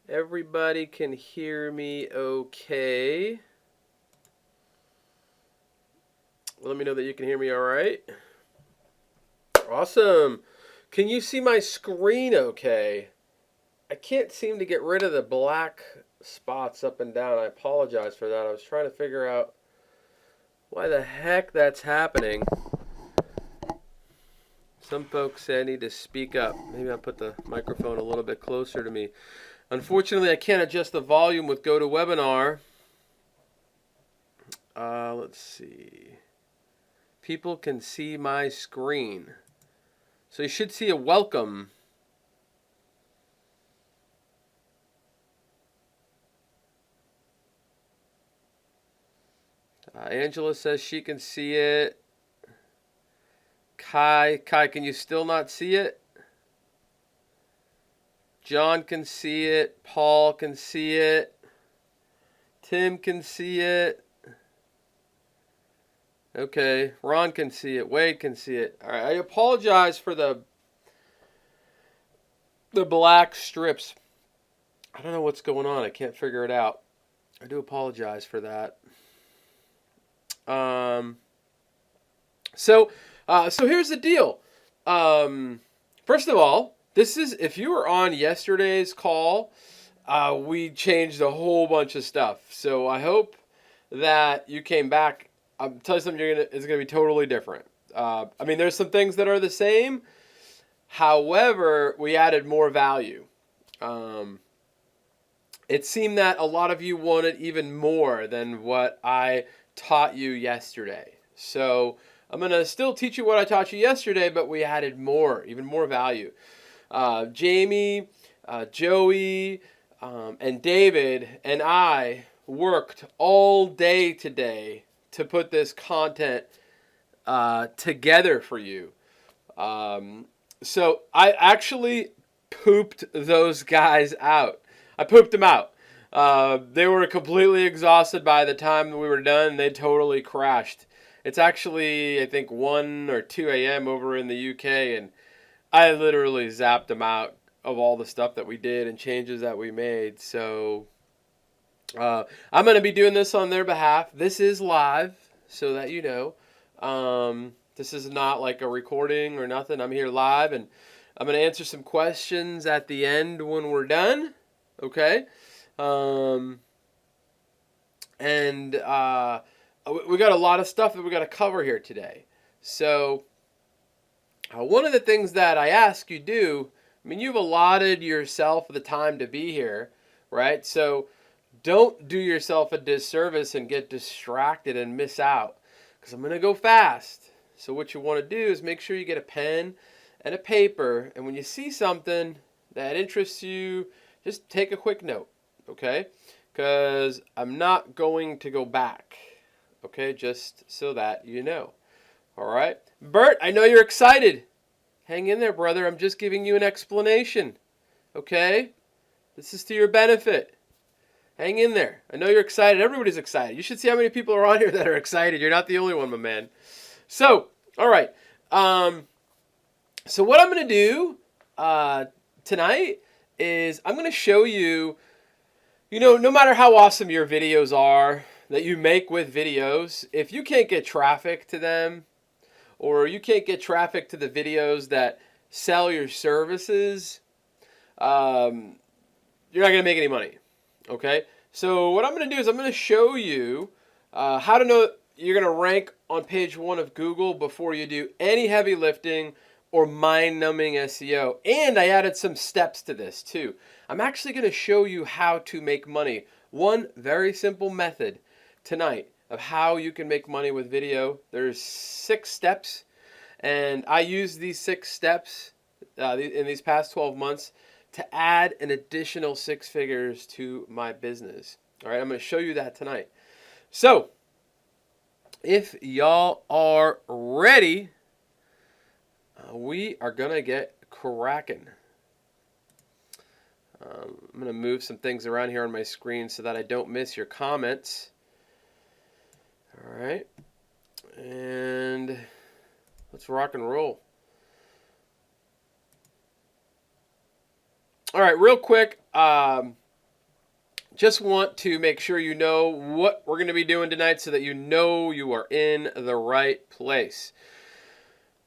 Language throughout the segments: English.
everybody can hear me okay. Let me know that you can hear me all right. Awesome. Can you see my screen okay? I can't seem to get rid of the black spots up and down. I apologize for that. I was trying to figure out why the heck that's happening. Some folks say I need to speak up. Maybe I'll put the microphone a little bit closer to me. Unfortunately, I can't adjust the volume with GoToWebinar. Let's see. People can see my screen. So you should see a welcome. Angela says she can see it. Kai, can you still not see it? John can see it. Paul can see it. Tim can see it. Okay, Ron can see it. Wade can see it. All right, I apologize for the black strips. I don't know what's going on. I can't figure it out. I do apologize for that. So here's the deal. First of all, this is, if you were on yesterday's call, we changed a whole bunch of stuff. So I hope that you came back. I'll tell you something, it's going to be totally different. I mean, there's some things that are the same. However, we added more value. It seemed that a lot of you wanted even more than what I taught you yesterday. So I'm going to still teach you what I taught you yesterday, but we added more, even more value. Jamie, Joey, and David and I worked all day today to put this content together for you. So I actually pooped those guys out. I pooped them out. They were completely exhausted by the time we were done. They totally crashed. It's actually, I think, 1 or 2 a.m. over in the UK, and I literally zapped them out of all the stuff that we did and changes that we made. So I'm going to be doing this on their behalf. This is live, so that you know. This is not like a recording or nothing. I'm here live, and I'm going to answer some questions at the end when we're done. Okay? We got a lot of stuff that we got to cover here today. So one of the things that I ask you do, I mean, you've allotted yourself the time to be here, right? So don't do yourself a disservice and get distracted and miss out, because I'm going to go fast. So what you want to do is make sure you get a pen and a paper, and when you see something that interests you, just take a quick note, okay? Because I'm not going to go back, okay? Just so that you know. All right? Bert, I know you're excited. Hang in there, brother. I'm just giving you an explanation, okay? This is to your benefit. Hang in there. I know you're excited. Everybody's excited. You should see how many people are on here that are excited. You're not the only one, my man. So, all right. So what I'm going to do tonight is I'm going to show you, no matter how awesome your videos are that you make with videos, if you can't get traffic to them, or you can't get traffic to the videos that sell your services, you're not going to make any money, okay? So what I'm going to do is I'm going to show you how to know you're going to rank on page 1 of Google before you do any heavy lifting or mind-numbing SEO. And I added some steps to this too. I'm actually going to show you how to make money. One very simple method tonight of how you can make money with video. There's 6 steps, and I use these 6 steps in these past 12 months to add an additional 6 figures to my business. All right, I'm going to show you that tonight. So, if y'all are ready, we are going to get cracking. I'm going to move some things around here on my screen so that I don't miss your comments. All right. And let's rock and roll. All right, real quick. just want to make sure you know what we're going to be doing tonight so that you know you are in the right place.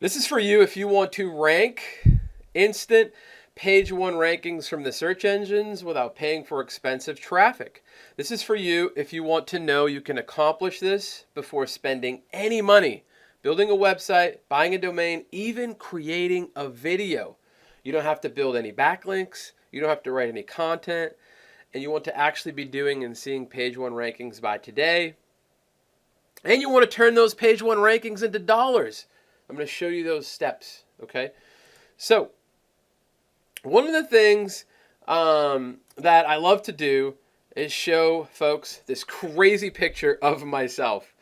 This is for you if you want to rank instant page one rankings from the search engines without paying for expensive traffic. This is for you if you want to know you can accomplish this before spending any money, building a website, buying a domain, even creating a video. You don't have to build any backlinks. You don't have to write any content. And you want to actually be doing and seeing page one rankings by today. And you want to turn those page one rankings into dollars. I'm going to show you those steps, okay? So, one of the things that I love to do is show folks this crazy picture of myself.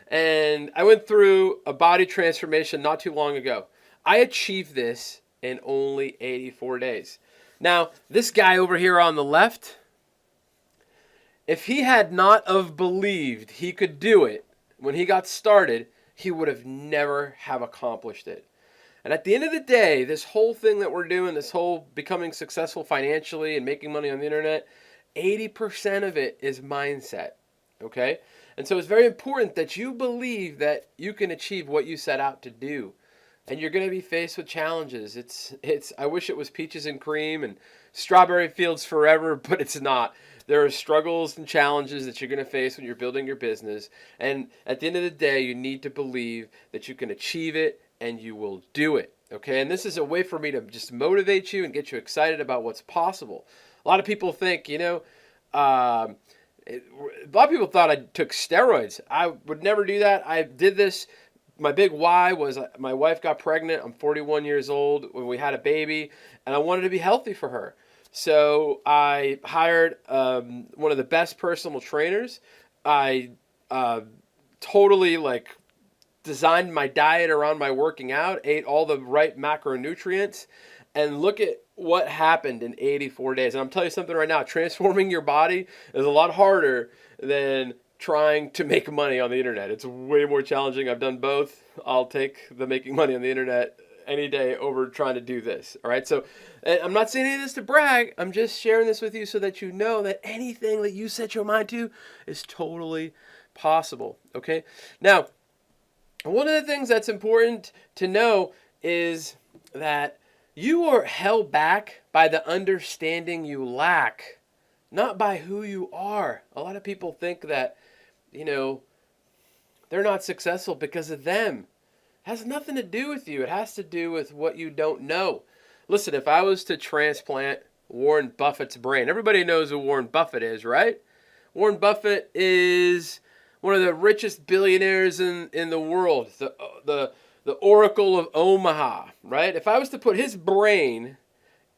And I went through a body transformation not too long ago. I achieved this in only 84 days. Now, this guy over here on the left, if he had not have believed he could do it when he got started, he would have never have accomplished it. And at the end of the day, this whole thing that we're doing, this whole becoming successful financially and making money on the internet, 80% of it is mindset, okay? And so it's very important that you believe that you can achieve what you set out to do. And you're going to be faced with challenges. I wish it was peaches and cream and strawberry fields forever, but it's not. There are struggles and challenges that you're going to face when you're building your business. And at the end of the day, you need to believe that you can achieve it and you will do it. Okay? And this is a way for me to just motivate you and get you excited about what's possible. A lot of people think, a lot of people thought I took steroids. I would never do that. I did this. My big why was my wife got pregnant. I'm 41 years old when we had a baby, and I wanted to be healthy for her. So I hired one of the best personal trainers. I totally designed my diet around my working out, ate all the right macronutrients, and look at what happened in 84 days. And I'm telling you something right now, transforming your body is a lot harder than trying to make money on the internet. It's way more challenging. I've done both. I'll take the making money on the internet any day over trying to do this. All right. So I'm not saying any of this to brag. I'm just sharing this with you so that you know that anything that you set your mind to is totally possible. Okay. Now, one of the things that's important to know is that you are held back by the understanding you lack, not by who you are. A lot of people think that, they're not successful because of them. It has nothing to do with you. It has to do with what you don't know. Listen, if I was to transplant Warren Buffett's brain, everybody knows who Warren Buffett is, right? Warren Buffett is one of the richest billionaires in the world, the Oracle of Omaha, right? If I was to put his brain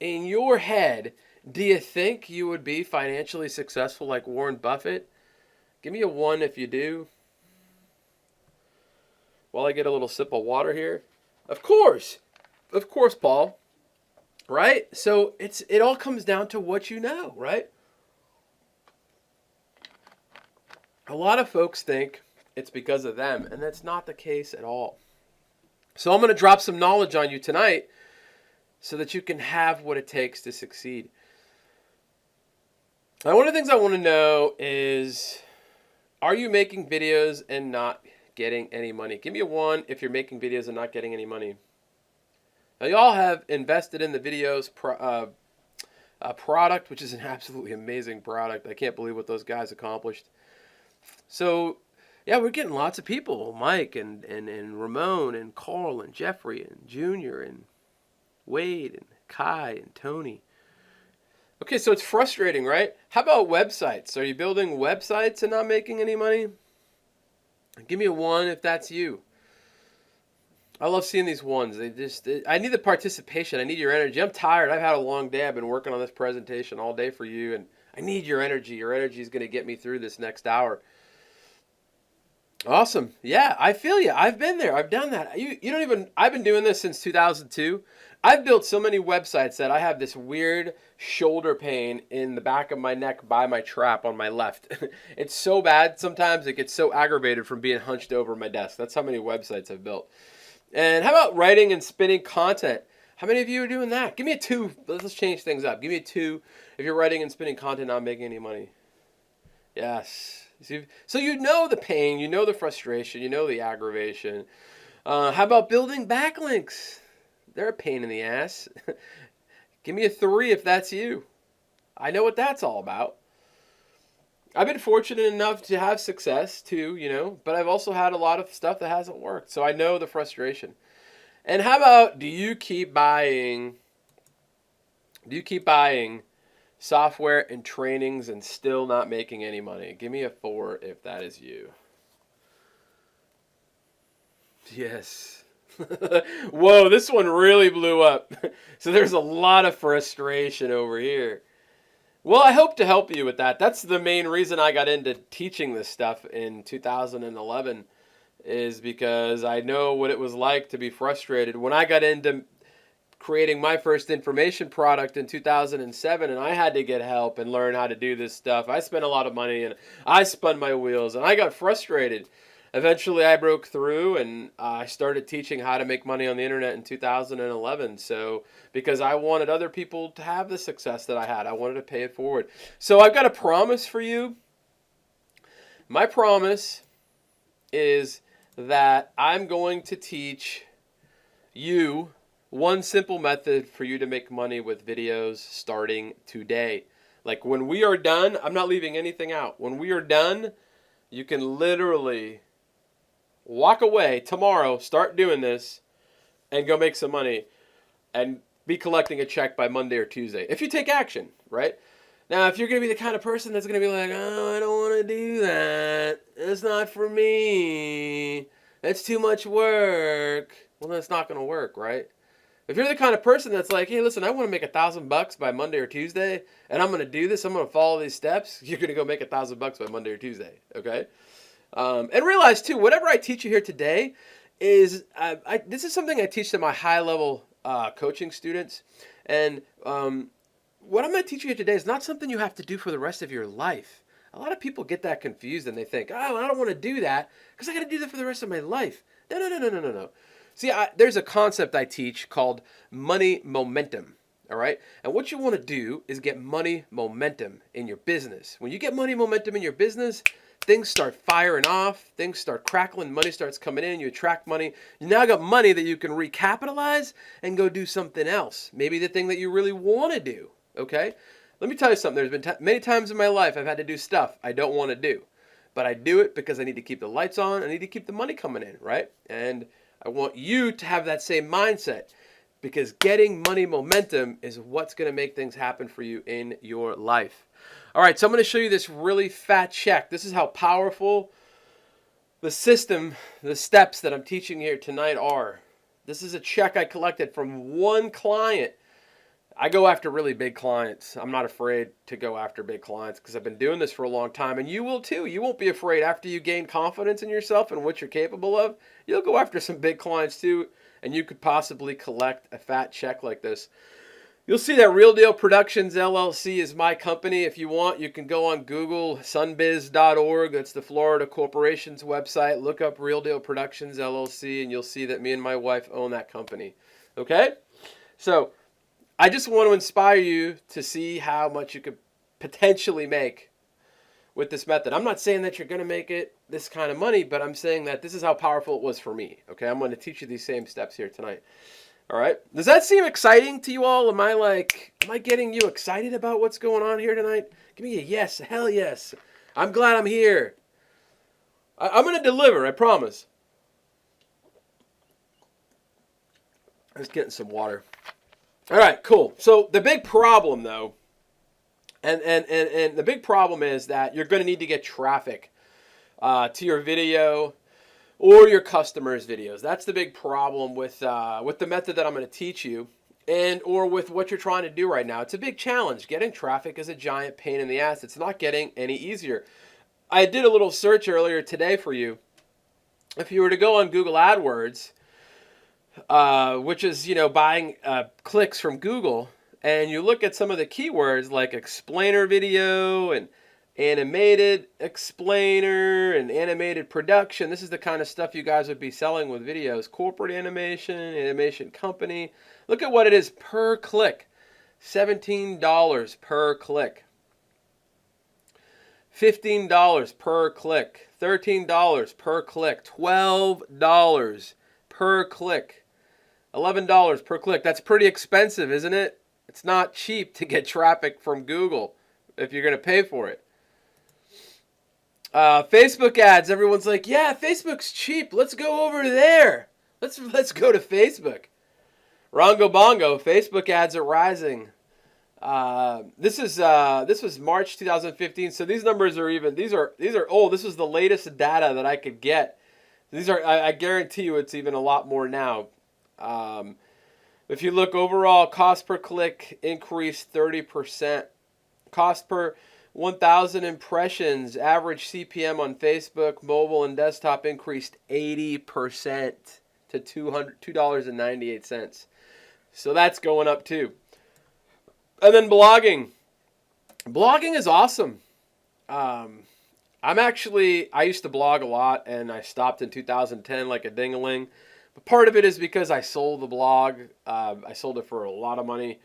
in your head, do you think you would be financially successful like Warren Buffett? Give me a 1 if you do. While I get a little sip of water here. Of course, Paul. Right? So it all comes down to what you know, right? A lot of folks think it's because of them, and that's not the case at all. So I'm going to drop some knowledge on you tonight so that you can have what it takes to succeed. Now, one of the things I want to know is, are you making videos and not getting any money? Give me a 1 if you're making videos and not getting any money. Now, you all have invested in the videos product, which is an absolutely amazing product. I can't believe what those guys accomplished. So, yeah, we're getting lots of people. Mike and Ramon and Carl and Jeffrey and Junior and Wade and Kai and Tony. Okay, so it's frustrating, right? How about websites? Are you building websites and not making any money? Give me a 1 if that's you. I love seeing these ones. I need the participation. I need your energy. I'm tired. I've had a long day. I've been working on this presentation all day for you, and I need your energy. Your energy is going to get me through this next hour. Awesome. Yeah, I feel you. I've been there. I've done that. I've been doing this since 2002. I've built so many websites that I have this weird shoulder pain in the back of my neck by my trap on my left. It's so bad sometimes it gets so aggravated from being hunched over my desk. That's how many websites I've built. And how about writing and spinning content? How many of you are doing that? Give me a 2. Let's change things up. Give me a 2 if you're writing and spinning content not making any money. Yes. So you know the pain, you know the frustration, you know the aggravation. How about building backlinks? They're a pain in the ass. Give me a 3 if that's you. I know what that's all about. I've been fortunate enough to have success too, but I've also had a lot of stuff that hasn't worked. So I know the frustration. And how about do you keep buying software and trainings and still not making any money? Give me a 4 if that is you. Yes. Whoa, this one really blew up. So there's a lot of frustration over here. Well, I hope to help you with that. That's the main reason I got into teaching this stuff in 2011, is because I know what it was like to be frustrated. When I got into creating my first information product in 2007, and I had to get help and learn how to do this stuff, I spent a lot of money and I spun my wheels and I got frustrated. Eventually I broke through and I started teaching how to make money on the internet in 2011. So because I wanted other people to have the success that I had, I wanted to pay it forward. So I've got a promise for you. My promise is that I'm going to teach you one simple method for you to make money with videos starting today. Like when we are done, I'm not leaving anything out. When we are done, you can literally walk away tomorrow, start doing this, and go make some money and be collecting a check by Monday or Tuesday. If you take action, right? Now, if you're going to be the kind of person that's going to be like, oh, I don't want to do that. It's not for me. It's too much work. Well, then it's not going to work, right? If you're the kind of person that's like, hey, listen, I want to make $1,000 by Monday or Tuesday, and I'm going to do this, I'm going to follow these steps, you're going to go make $1,000 by Monday or Tuesday, okay? And realize, too, whatever I teach you here today is, this is something I teach to my high-level coaching students. And what I'm going to teach you here today is not something you have to do for the rest of your life. A lot of people get that confused and they think, oh, I don't want to do that because I got to do that for the rest of my life. No. See, there's a concept I teach called money momentum. All right. And what you want to do is get money momentum in your business. When you get money momentum in your business, things start firing off, things start crackling, money starts coming in, you attract money. You now got money that you can recapitalize and go do something else. Maybe the thing that you really want to do, okay? Let me tell you something. There's been many times in my life I've had to do stuff I don't want to do. But I do it because I need to keep the lights on, I need to keep the money coming in, right? And I want you to have that same mindset, because getting money momentum is what's going to make things happen for you in your life. All right, so I'm going to show you this really fat check. This is how powerful the system, the steps that I'm teaching here tonight are. This is a check I collected from one client. I go after really big clients. I'm not afraid to go after big clients because I've been doing this for a long time, and you will too. You won't be afraid after you gain confidence in yourself and what you're capable of. You'll go after some big clients too, and you could possibly collect a fat check like this. You'll see that Real Deal Productions LLC is my company. If you want, you can go on Google, sunbiz.org. That's the Florida Corporation's website. Look up Real Deal Productions LLC, and you'll see that me and my wife own that company. Okay? So I just want to inspire you to see how much you could potentially make with this method. I'm not saying that you're going to make it this kind of money, but I'm saying that this is how powerful it was for me. Okay? I'm going to teach you these same steps here tonight. All right. Does that seem exciting to you all? Am I getting you excited about what's going on here tonight? Give me a yes. Hell yes. I'm glad I'm here. I'm going to deliver. I promise. I'm just getting some water. All right, cool. So the big problem though, and the big problem is that you're going to need to get traffic to your video or your customers' videos. That's the big problem with the method that I'm going to teach you, or with what you're trying to do right now. It's a big challenge. Getting traffic is a giant pain in the ass. It's not getting any easier. I did a little search earlier today for you. If you were to go on Google AdWords, which is, buying clicks from Google, and you look at some of the keywords like explainer video and animated explainer and animated production. This is the kind of stuff you guys would be selling with videos. Corporate animation company. Look at what it is per click. $17 per click. $15 per click, $13 per click, $12 per click, $11 per click. That's pretty expensive, isn't it? It's not cheap to get traffic from Google if you're going to pay for it. Facebook ads. Everyone's like, yeah, Facebook's cheap. Let's go over there. Let's go to Facebook. Rongo bongo. Facebook ads are rising. This was March 2015. So these numbers are even. These are old. This was the latest data that I could get. These are. I guarantee you, it's even a lot more now. If you look overall, cost per click increased 30%. Cost per 1,000 impressions, average CPM on Facebook, mobile, and desktop increased 80% to $2.98. So that's going up too. And then blogging. Blogging is awesome. I used to blog a lot, and I stopped in 2010 like a ding-a-ling. But part of it is because I sold the blog. I sold it for a lot of money.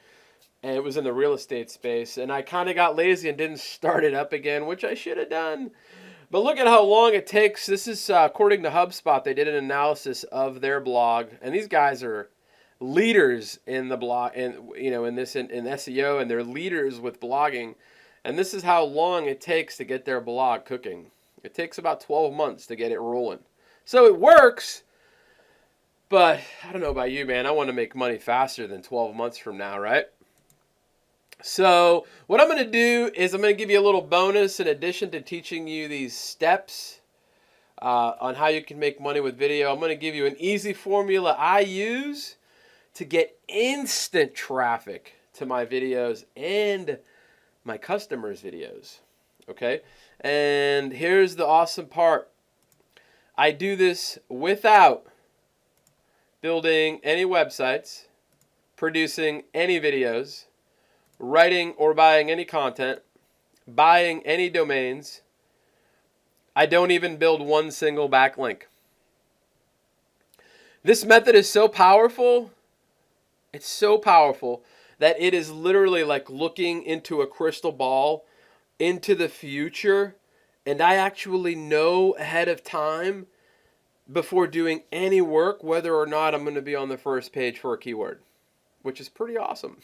And it was in the real estate space. And I kind of got lazy and didn't start it up again, which I should have done. But look at how long it takes. This is according to HubSpot. They did an analysis of their blog. And these guys are leaders in the blog, and in SEO, and they're leaders with blogging. And this is how long it takes to get their blog cooking. It takes about 12 months to get it rolling. So it works. But I don't know about you, man. I want to make money faster than 12 months from now, right? So what I'm going to do is I'm going to give you a little bonus in addition to teaching you these steps on how you can make money with video. I'm going to give you an easy formula I use to get instant traffic to my videos and my customers' videos. Okay? And here's the awesome part. I do this without building any websites, producing any videos, writing or buying any content, buying any domains. I don't even build one single backlink. This method is so powerful. It's so powerful that it is literally like looking into a crystal ball into the future. And I actually know ahead of time before doing any work whether or not I'm going to be on the first page for a keyword, which is pretty awesome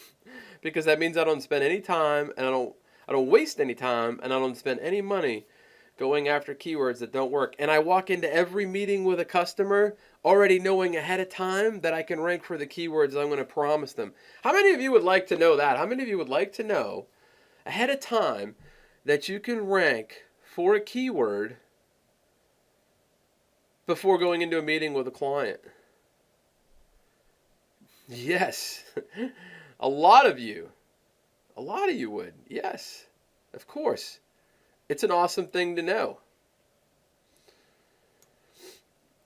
because that means I don't spend any time, and I don't waste any time, and I don't spend any money going after keywords that don't work. And I walk into every meeting with a customer already knowing ahead of time that I can rank for the keywords I'm going to promise them. How many of you would like to know that? How many of you would like to know ahead of time that you can rank for a keyword before going into a meeting with a client? Yes. A lot of you would. Yes, of course. It's an awesome thing to know.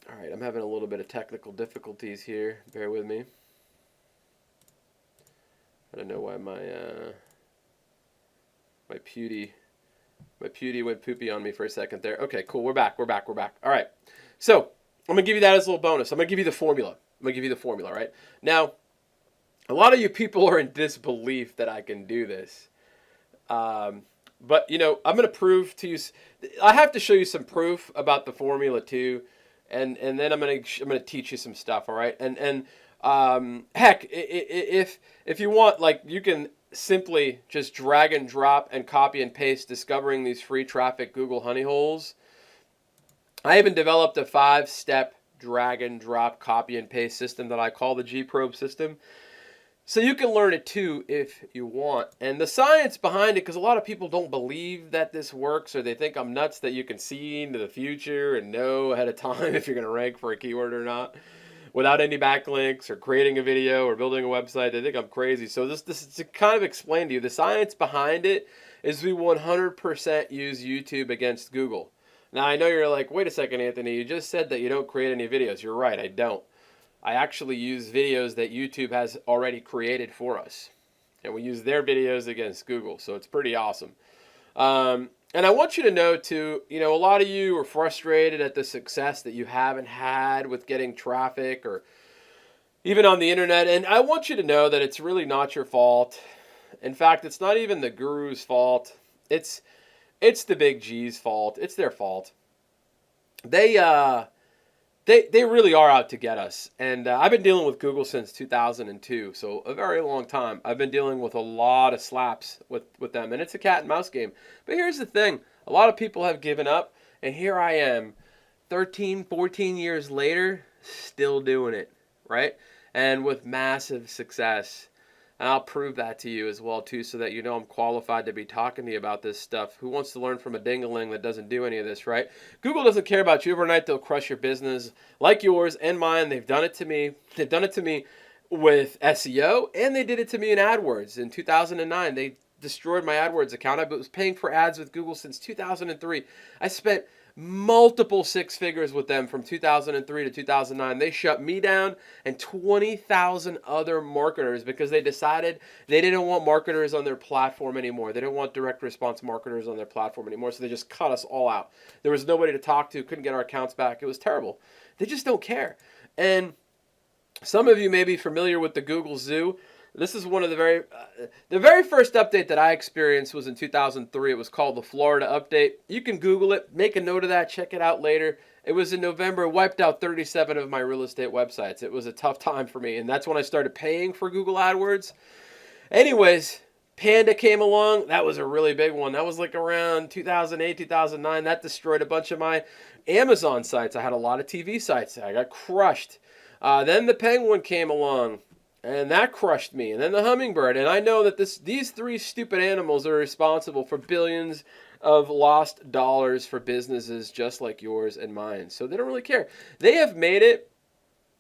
All right, I'm having a little bit of technical difficulties here. Bear with me. I don't know why my pewdie went poopy on me for a second there. Okay, cool. We're back. All right. So I'm gonna give you that as a little bonus. I'm gonna give you the formula. Right now. A lot of you people are in disbelief that I can do this. But, I'm going to prove to you. I have to show you some proof about the formula too. And then I'm going to teach you some stuff. All right. And heck, if you want, like, you can simply just drag and drop and copy and paste discovering these free traffic Google honey holes. I even developed a 5-step drag and drop copy and paste system that I call the G-Probe system. So you can learn it too if you want. And the science behind it, because a lot of people don't believe that this works, or they think I'm nuts that you can see into the future and know ahead of time if you're going to rank for a keyword or not without any backlinks or creating a video or building a website. They think I'm crazy. So this is to kind of explain to you. The science behind it is we 100% use YouTube against Google. Now, I know you're like, wait a second, Anthony, you just said that you don't create any videos. You're right, I don't. I actually use videos that YouTube has already created for us. And we use their videos against Google. So it's pretty awesome. And I want you to know too, a lot of you are frustrated at the success that you haven't had with getting traffic or even on the internet. And I want you to know that it's really not your fault. In fact, it's not even the guru's fault. It's It's the big G's fault. It's their fault. They they really are out to get us. And I've been dealing with Google since 2002, so a very long time. I've been dealing with a lot of slaps with them, and it's a cat and mouse game. But here's the thing. A lot of people have given up, and here I am 13, 14 years later, still doing it, right? And with massive success. And I'll prove that to you as well, too, so that you know I'm qualified to be talking to you about this stuff. Who wants to learn from a ding-a-ling that doesn't do any of this, right? Google doesn't care about you overnight. They'll crush your business like yours and mine. They've done it to me. They've done it to me with SEO, and they did it to me in AdWords. In 2009, they destroyed my AdWords account. I was paying for ads with Google since 2003. I spent multiple six figures with them from 2003 to 2009. They shut me down and 20,000 other marketers because they decided they didn't want marketers on their platform anymore. They didn't want direct response marketers on their platform anymore, so they just cut us all out. There was nobody to talk to, couldn't get our accounts back. It was terrible. They just don't care. And some of you may be familiar with the Google Zoo. This is one of the very first update that I experienced was in 2003. It was called the Florida update. You can Google it, make a note of that, check it out later. It was in November, it wiped out 37 of my real estate websites. It was a tough time for me, and that's when I started paying for Google AdWords. Anyways, Panda came along. That was a really big one. That was like around 2008, 2009. That destroyed a bunch of my Amazon sites. I had a lot of TV sites. I got crushed. Then the Penguin came along. And that crushed me. And then the hummingbird. And I know that these three stupid animals are responsible for billions of lost dollars for businesses just like yours and mine. So they don't really care. They have made it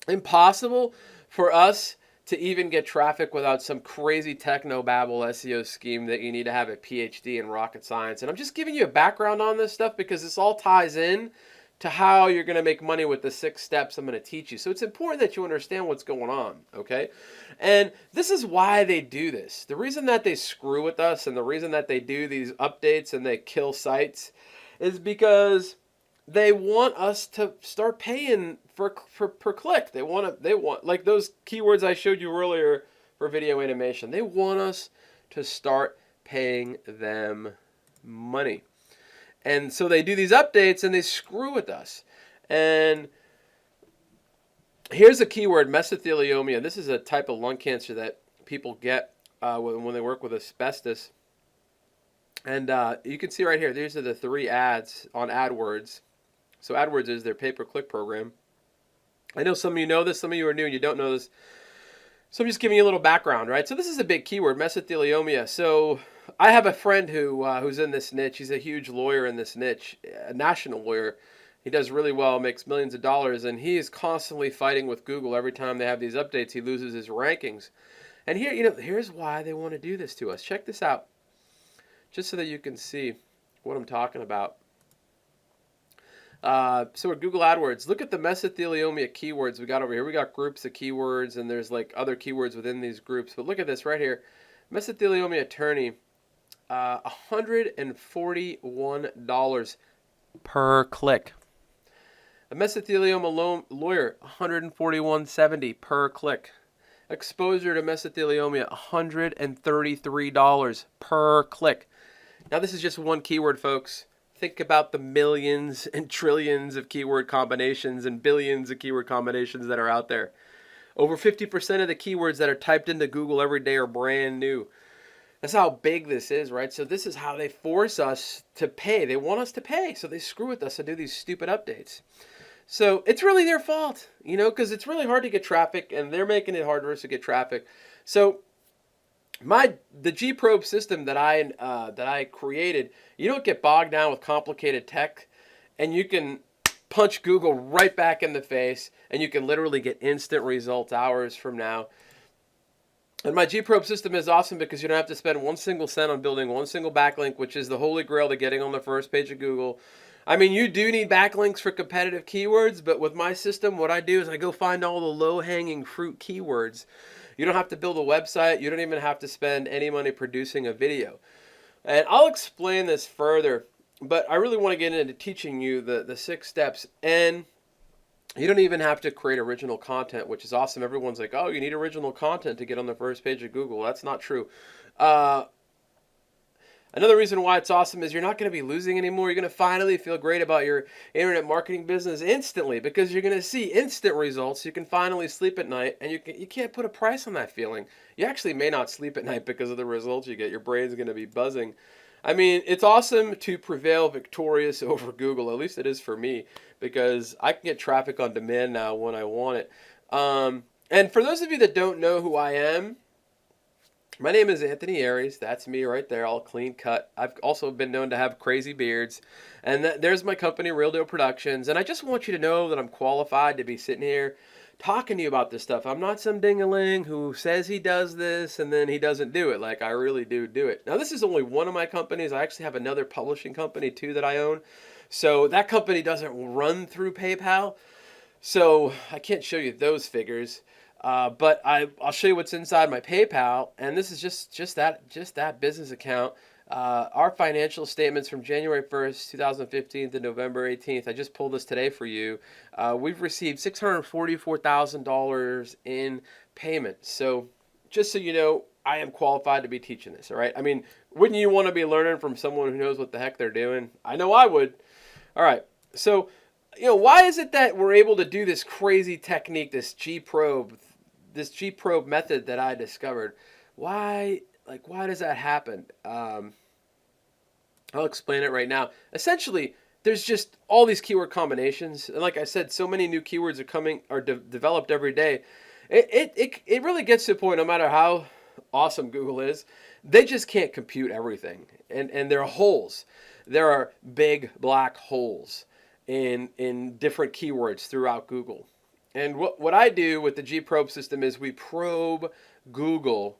impossible for us to even get traffic without some crazy techno-babble SEO scheme that you need to have a PhD in rocket science. And I'm just giving you a background on this stuff because this all ties in to how you're going to make money with the 6 steps I'm going to teach you. So it's important that you understand what's going on, okay? And this is why they do this. The reason that they screw with us and the reason that they do these updates and they kill sites is because they want us to start paying for per click. They want like those keywords I showed you earlier for video animation. They want us to start paying them money. And so they do these updates and they screw with us. And here's a keyword, mesothelioma. This is a type of lung cancer that people get when they work with asbestos. And you can see right here, these are the 3 ads on AdWords. So AdWords is their pay-per-click program. I know some of you know this, some of you are new and you don't know this. So I'm just giving you a little background, right? So this is a big keyword, mesothelioma. So I have a friend who's in this niche. He's a huge lawyer in this niche, a national lawyer. He does really well, makes millions of dollars, and he is constantly fighting with Google. Every time they have these updates, he loses his rankings. And here, here's why they want to do this to us. Check this out, just so that you can see what I'm talking about. So with Google AdWords, look at the mesothelioma keywords we got over here. We got groups of keywords, and there's like other keywords within these groups. But look at this right here. Mesothelioma attorney, $141 per click. A mesothelioma lawyer, $141.70 per click. Exposure to mesothelioma, $133 per click. Now this is just one keyword, folks. Think about the millions and trillions of keyword combinations and billions of keyword combinations that are out there. Over 50% of the keywords that are typed into Google every day are brand new. That's how big this is, right? So this is how they force us to pay. They want us to pay, so they screw with us and do these stupid updates. So it's really their fault, because it's really hard to get traffic, and they're making it hard for us to get traffic. So the G-Probe system that I created, you don't get bogged down with complicated tech, and you can punch Google right back in the face, and you can literally get instant results hours from now. And my G-Probe system is awesome because you don't have to spend one single cent on building one single backlink, which is the holy grail to getting on the first page of Google. I mean, you do need backlinks for competitive keywords, but with my system, what I do is I go find all the low-hanging fruit keywords. You don't have to build a website. You don't even have to spend any money producing a video. And I'll explain this further, but I really want to get into teaching you the 6 steps. And you don't even have to create original content, which is awesome. Everyone's like, oh, you need original content to get on the first page of Google. That's not true. A Another reason why it's awesome is you're not going to be losing anymore. You're going to finally feel great about your internet marketing business instantly because you're going to see instant results. You can finally sleep at night, and you can't put a price on that feeling. You actually may not sleep at night because of the results you get. Your brain's going to be buzzing. I mean, it's awesome to prevail victorious over Google. At least it is for me, because I can get traffic on demand now when I want it. And for those of you that don't know who I am, my name is Anthony Aries. That's me right there, all clean cut. I've also been known to have crazy beards. And there's my company, Real Deal Productions. And I just want you to know that I'm qualified to be sitting here talking to you about this stuff. I'm not some ding-a-ling who says he does this and then he doesn't do it. Like, I really do it. Now, this is only one of my companies. I actually have another publishing company, too, that I own. So that company doesn't run through PayPal. So I can't show you those figures. But I'll show you what's inside my PayPal, and this is just that business account. Our financial statements from January 1st, 2015 to November 18th. I just pulled this today for you. We've received $644,000 in payments. So just so you know, I am qualified to be teaching this, all right? I mean, wouldn't you want to be learning from someone who knows what the heck they're doing? I know I would. All right, so why is it that we're able to do this crazy technique, this G-probe method that I discovered? Why does that happen? I'll explain it right now. Essentially, there's just all these keyword combinations, and like I said, so many new keywords are developed every day. It really gets to the point, no matter how awesome Google is, they just can't compute everything, and there are holes. There are big black holes in different keywords throughout Google. And what I do with the G-probe system is we probe Google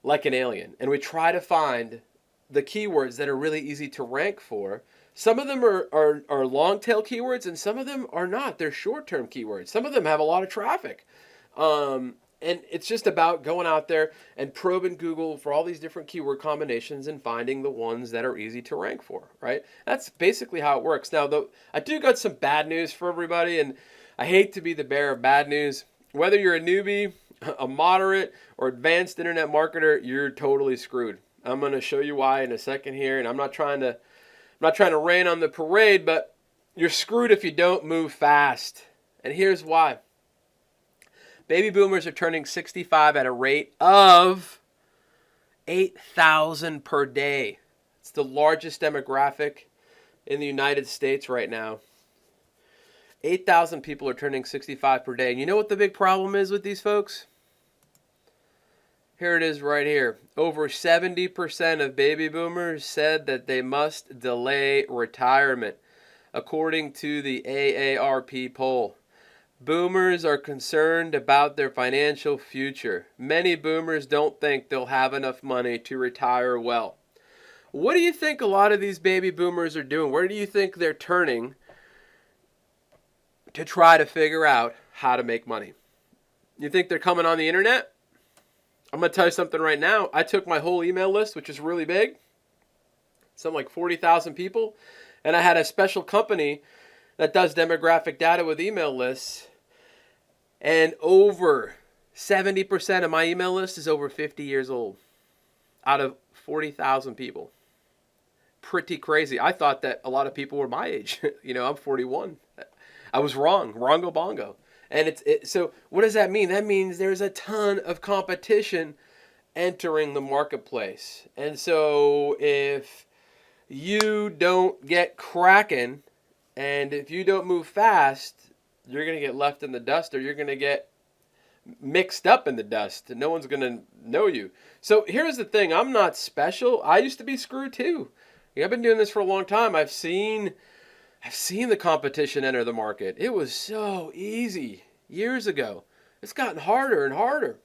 like an alien, and we try to find the keywords that are really easy to rank for. Some of them are long tail keywords, and some of them are not. They're short term keywords. Some of them have a lot of traffic. And it's just about going out there and probing Google for all these different keyword combinations and finding the ones that are easy to rank for, right? That's basically how it works. Now, though, I do got some bad news for everybody, and I hate to be the bearer of bad news. Whether you're a newbie, a moderate, or advanced internet marketer, you're totally screwed. I'm going to show you why in a second here, and I'm not trying to rain on the parade, but you're screwed if you don't move fast. And here's why. Baby boomers are turning 65 at a rate of 8,000 per day. It's the largest demographic in the United States right now. 8,000 people are turning 65 per day. And you know what the big problem is with these folks? Here it is right here. Over 70% of baby boomers said that they must delay retirement, according to the AARP poll. Boomers are concerned about their financial future. Many boomers don't think they'll have enough money to retire well. What do you think a lot of these baby boomers are doing? Where do you think they're turning to try to figure out how to make money? You think they're coming on the internet? I'm going to tell you something right now. I took my whole email list, which is really big, something like 40,000 people, and I had a special company that does demographic data with email lists, and over 70% of my email list is over 50 years old out of 40,000 people. Pretty crazy. I thought that a lot of people were my age. I'm 41. I was wrong. Wrongo bongo. And so what does that mean? That means there's a ton of competition entering the marketplace. And so if you don't get cracking, and if you don't move fast, you're going to get left in the dust, or you're going to get mixed up in the dust, and no one's going to know you. So here's the thing. I'm not special. I used to be screwed too. I've been doing this for a long time. I've seen the competition enter the market. It was so easy years ago. It's gotten harder and harder.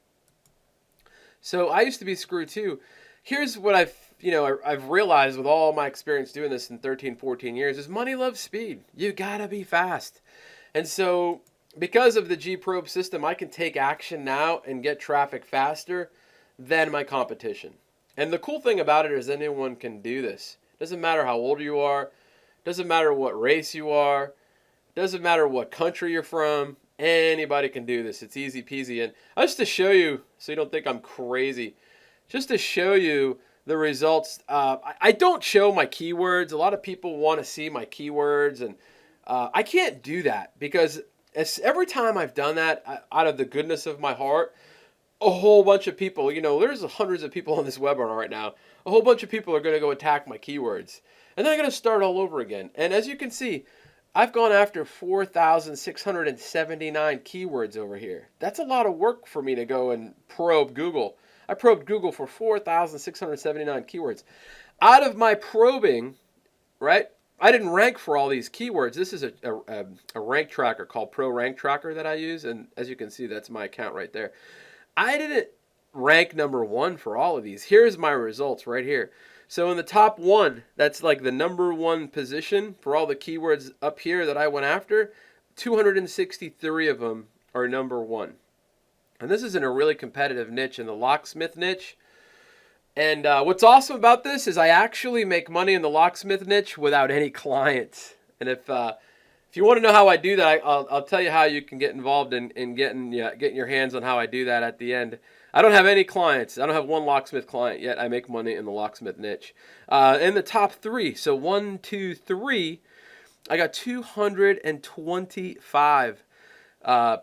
So I used to be screwed too. Here's what I've realized with all my experience doing this in 13, 14 years is money loves speed. You gotta be fast. And so because of the G-probe system, I can take action now and get traffic faster than my competition. And the cool thing about it is anyone can do this. Doesn't matter how old you are. Doesn't matter what race you are. Doesn't matter what country you're from. Anybody can do this. It's easy peasy. And just to show you, so you don't think I'm crazy, just to show you the results. I don't show my keywords. A lot of people want to see my keywords, and I can't do that because every time I've done that out of the goodness of my heart, a whole bunch of people, there's hundreds of people on this webinar right now. A whole bunch of people are going to go attack my keywords. And then I'm going to start all over again. And as you can see, I've gone after 4,679 keywords over here. That's a lot of work for me to go and probe Google. I probed Google for 4,679 keywords. Out of my probing, right, I didn't rank for all these keywords. This is a rank tracker called Pro Rank Tracker that I use. And as you can see, that's my account right there. I didn't rank number 1 for all of these. Here's my results right here. So in the top 1, that's like the number 1 position for all the keywords up here that I went after, 263 of them are number 1. And this is in a really competitive niche, in the locksmith niche. And what's awesome about this is I actually make money in the locksmith niche without any clients. And if you want to know how I do that, I'll tell you how you can get involved in getting your hands on how I do that at the end. I don't have any clients. I don't have one locksmith client yet. I make money in the locksmith niche. In the top 3, so 1, 2, 3, I got 225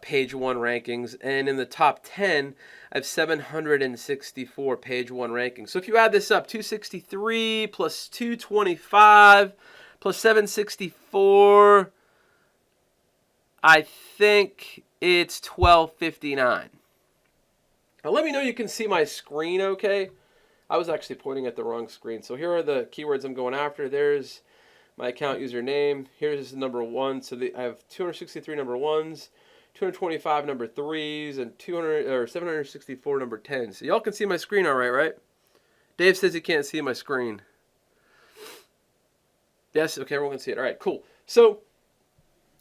page 1 rankings. And in the top 10, I have 764 page 1 rankings. So if you add this up, 263 plus 225 plus 764... I think it's 1259. Now let me know you can see my screen okay. I was actually pointing at the wrong screen. So here are the keywords I'm going after. There's my account username. Here's the number 1. So I have 263 number 1s, 225 number 3s, and 764 number 10s. So y'all can see my screen all right? Dave says he can't see my screen. Yes? Okay, everyone can see it. All right, cool. So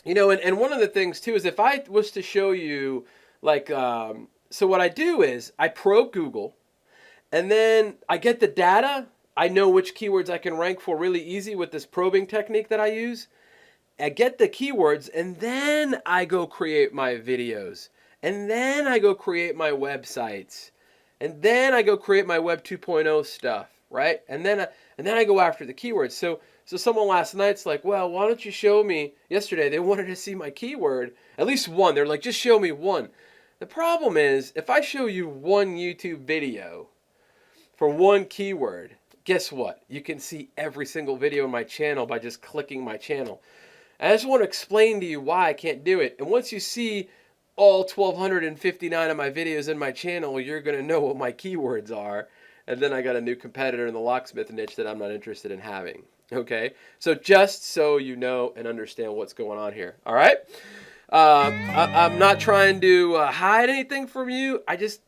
and one of the things, too, is if I was to show you, like, so what I do is I probe Google, and then I get the data. I know which keywords I can rank for really easy with this probing technique that I use. I get the keywords, and then I go create my videos, and then I go create my websites, and then I go create my Web 2.0 stuff, right? And then I go after the keywords. So someone last night's like, well, why don't you show me, yesterday they wanted to see my keyword, at least one. They're like, just show me one. The problem is, if I show you one YouTube video for one keyword, guess what? You can see every single video in my channel by just clicking my channel. And I just want to explain to you why I can't do it. And once you see all 1,259 of my videos in my channel, you're going to know what my keywords are. And then I got a new competitor in the locksmith niche that I'm not interested in having. Okay, so just so you know and understand what's going on here. All right, I'm not trying to hide anything from you. I just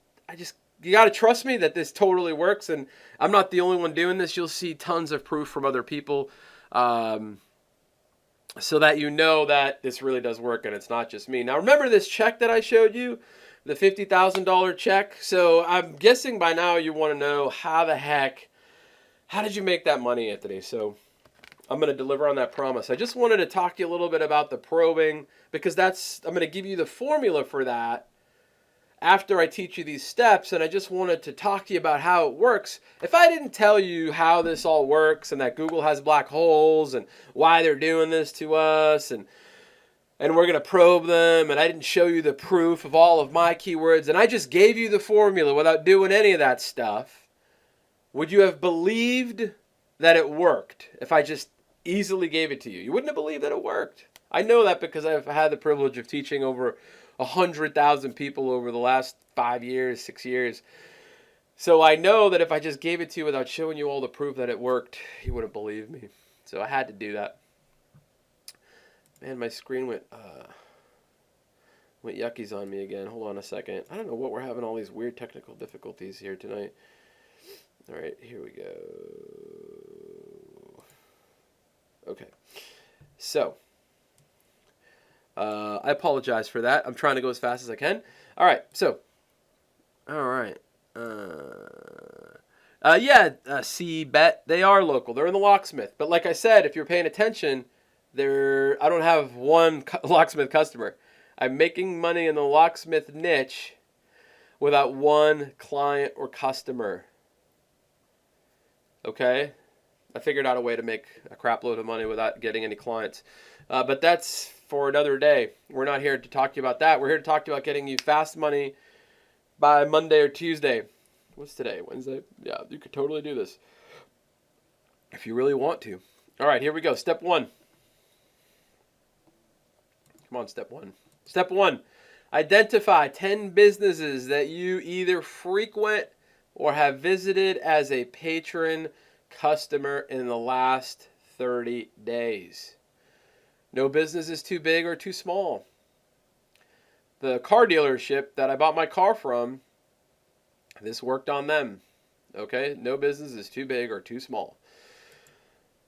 you got to trust me that this totally works, and I'm not the only one doing this. You'll see tons of proof from other people, so that you know that this really does work and it's not just me. Now remember this check that I showed you, the $50,000 check. So I'm guessing by now you want to know how did you make that money, Anthony? So I'm going to deliver on that promise. I just wanted to talk to you a little bit about the probing, because I'm going to give you the formula for that after I teach you these steps, and I just wanted to talk to you about how it works. If I didn't tell you how this all works and that Google has black holes and why they're doing this to us, and we're going to probe them, and I didn't show you the proof of all of my keywords, and I just gave you the formula without doing any of that stuff, would you have believed that it worked if I just easily gave it to you? You wouldn't have believed that it worked. I know that because I've had the privilege of teaching over 100,000 people over the last 5 years, 6 years. So I know that if I just gave it to you without showing you all the proof that it worked, you wouldn't believe me. So I had to do that. Man, my screen went yuckies on me again. Hold on a second. I don't know what we're having all these weird technical difficulties here tonight. All right, here we go. Okay, so I apologize for that. I'm trying to go as fast as I can. All right, so, all right. C-Bet, they are local. They're in the locksmith. But like I said, if you're paying attention, I don't have one locksmith customer. I'm making money in the locksmith niche without one client or customer. Okay? I figured out a way to make a crap load of money without getting any clients. But that's for another day. We're not here to talk to you about that. We're here to talk to you about getting you fast money by Monday or Tuesday. What's today? Wednesday? Yeah, you could totally do this if you really want to. All right, here we go. Step one. Come on, step one. Step one. Identify 10 businesses that you either frequent or have visited as a patron customer in the last 30 days. No business is too big or too small. The car dealership that I bought my car from, this worked on them. Okay? No business is too big or too small.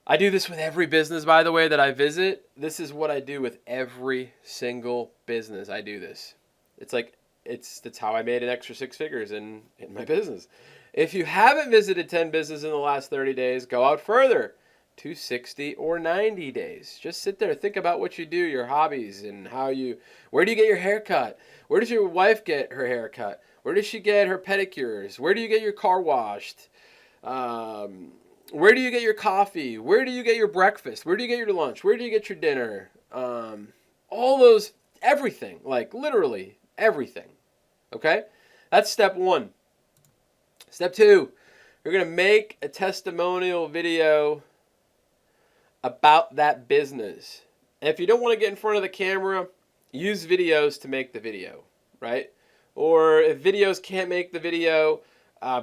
I do this with every business, by the way, that I visit. This is what I do with every single business. I do this. That's how I made an extra 6 figures in my business. If you haven't visited 10 businesses in the last 30 days, go out further to 60 or 90 days. Just sit there, think about what you do, your hobbies, and where do you get your hair cut? Where does your wife get her hair cut? Where does she get her pedicures? Where do you get your car washed? Where do you get your coffee? Where do you get your breakfast? Where do you get your lunch? Where do you get your dinner? All those, everything, like literally everything. Okay? That's step one. Step two, you're going to make a testimonial video about that business. And if you don't want to get in front of the camera, use videos to make the video, right? Or if videos can't make the video,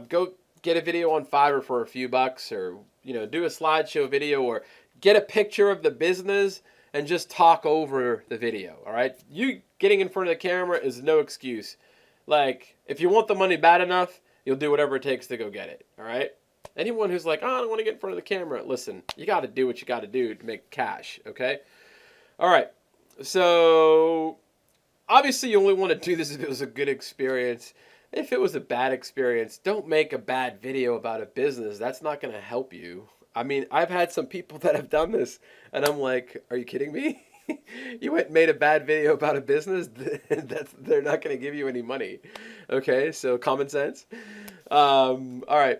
go get a video on Fiverr for a few bucks, or do a slideshow video, or get a picture of the business and just talk over the video. All right, you getting in front of the camera is no excuse. Like, if you want the money bad enough, you'll do whatever it takes to go get it. All right, anyone who's like, I don't want to get in front of the camera, listen, you got to do what you got to do to make cash. Okay, all right, so obviously you only want to do this if it was a good experience. If it was a bad experience, don't make a bad video about a business. That's not going to help you. I mean, I've had some people that have done this, and I'm like, are you kidding me? You went and made a bad video about a business? They're not going to give you any money. Okay, so common sense. All right.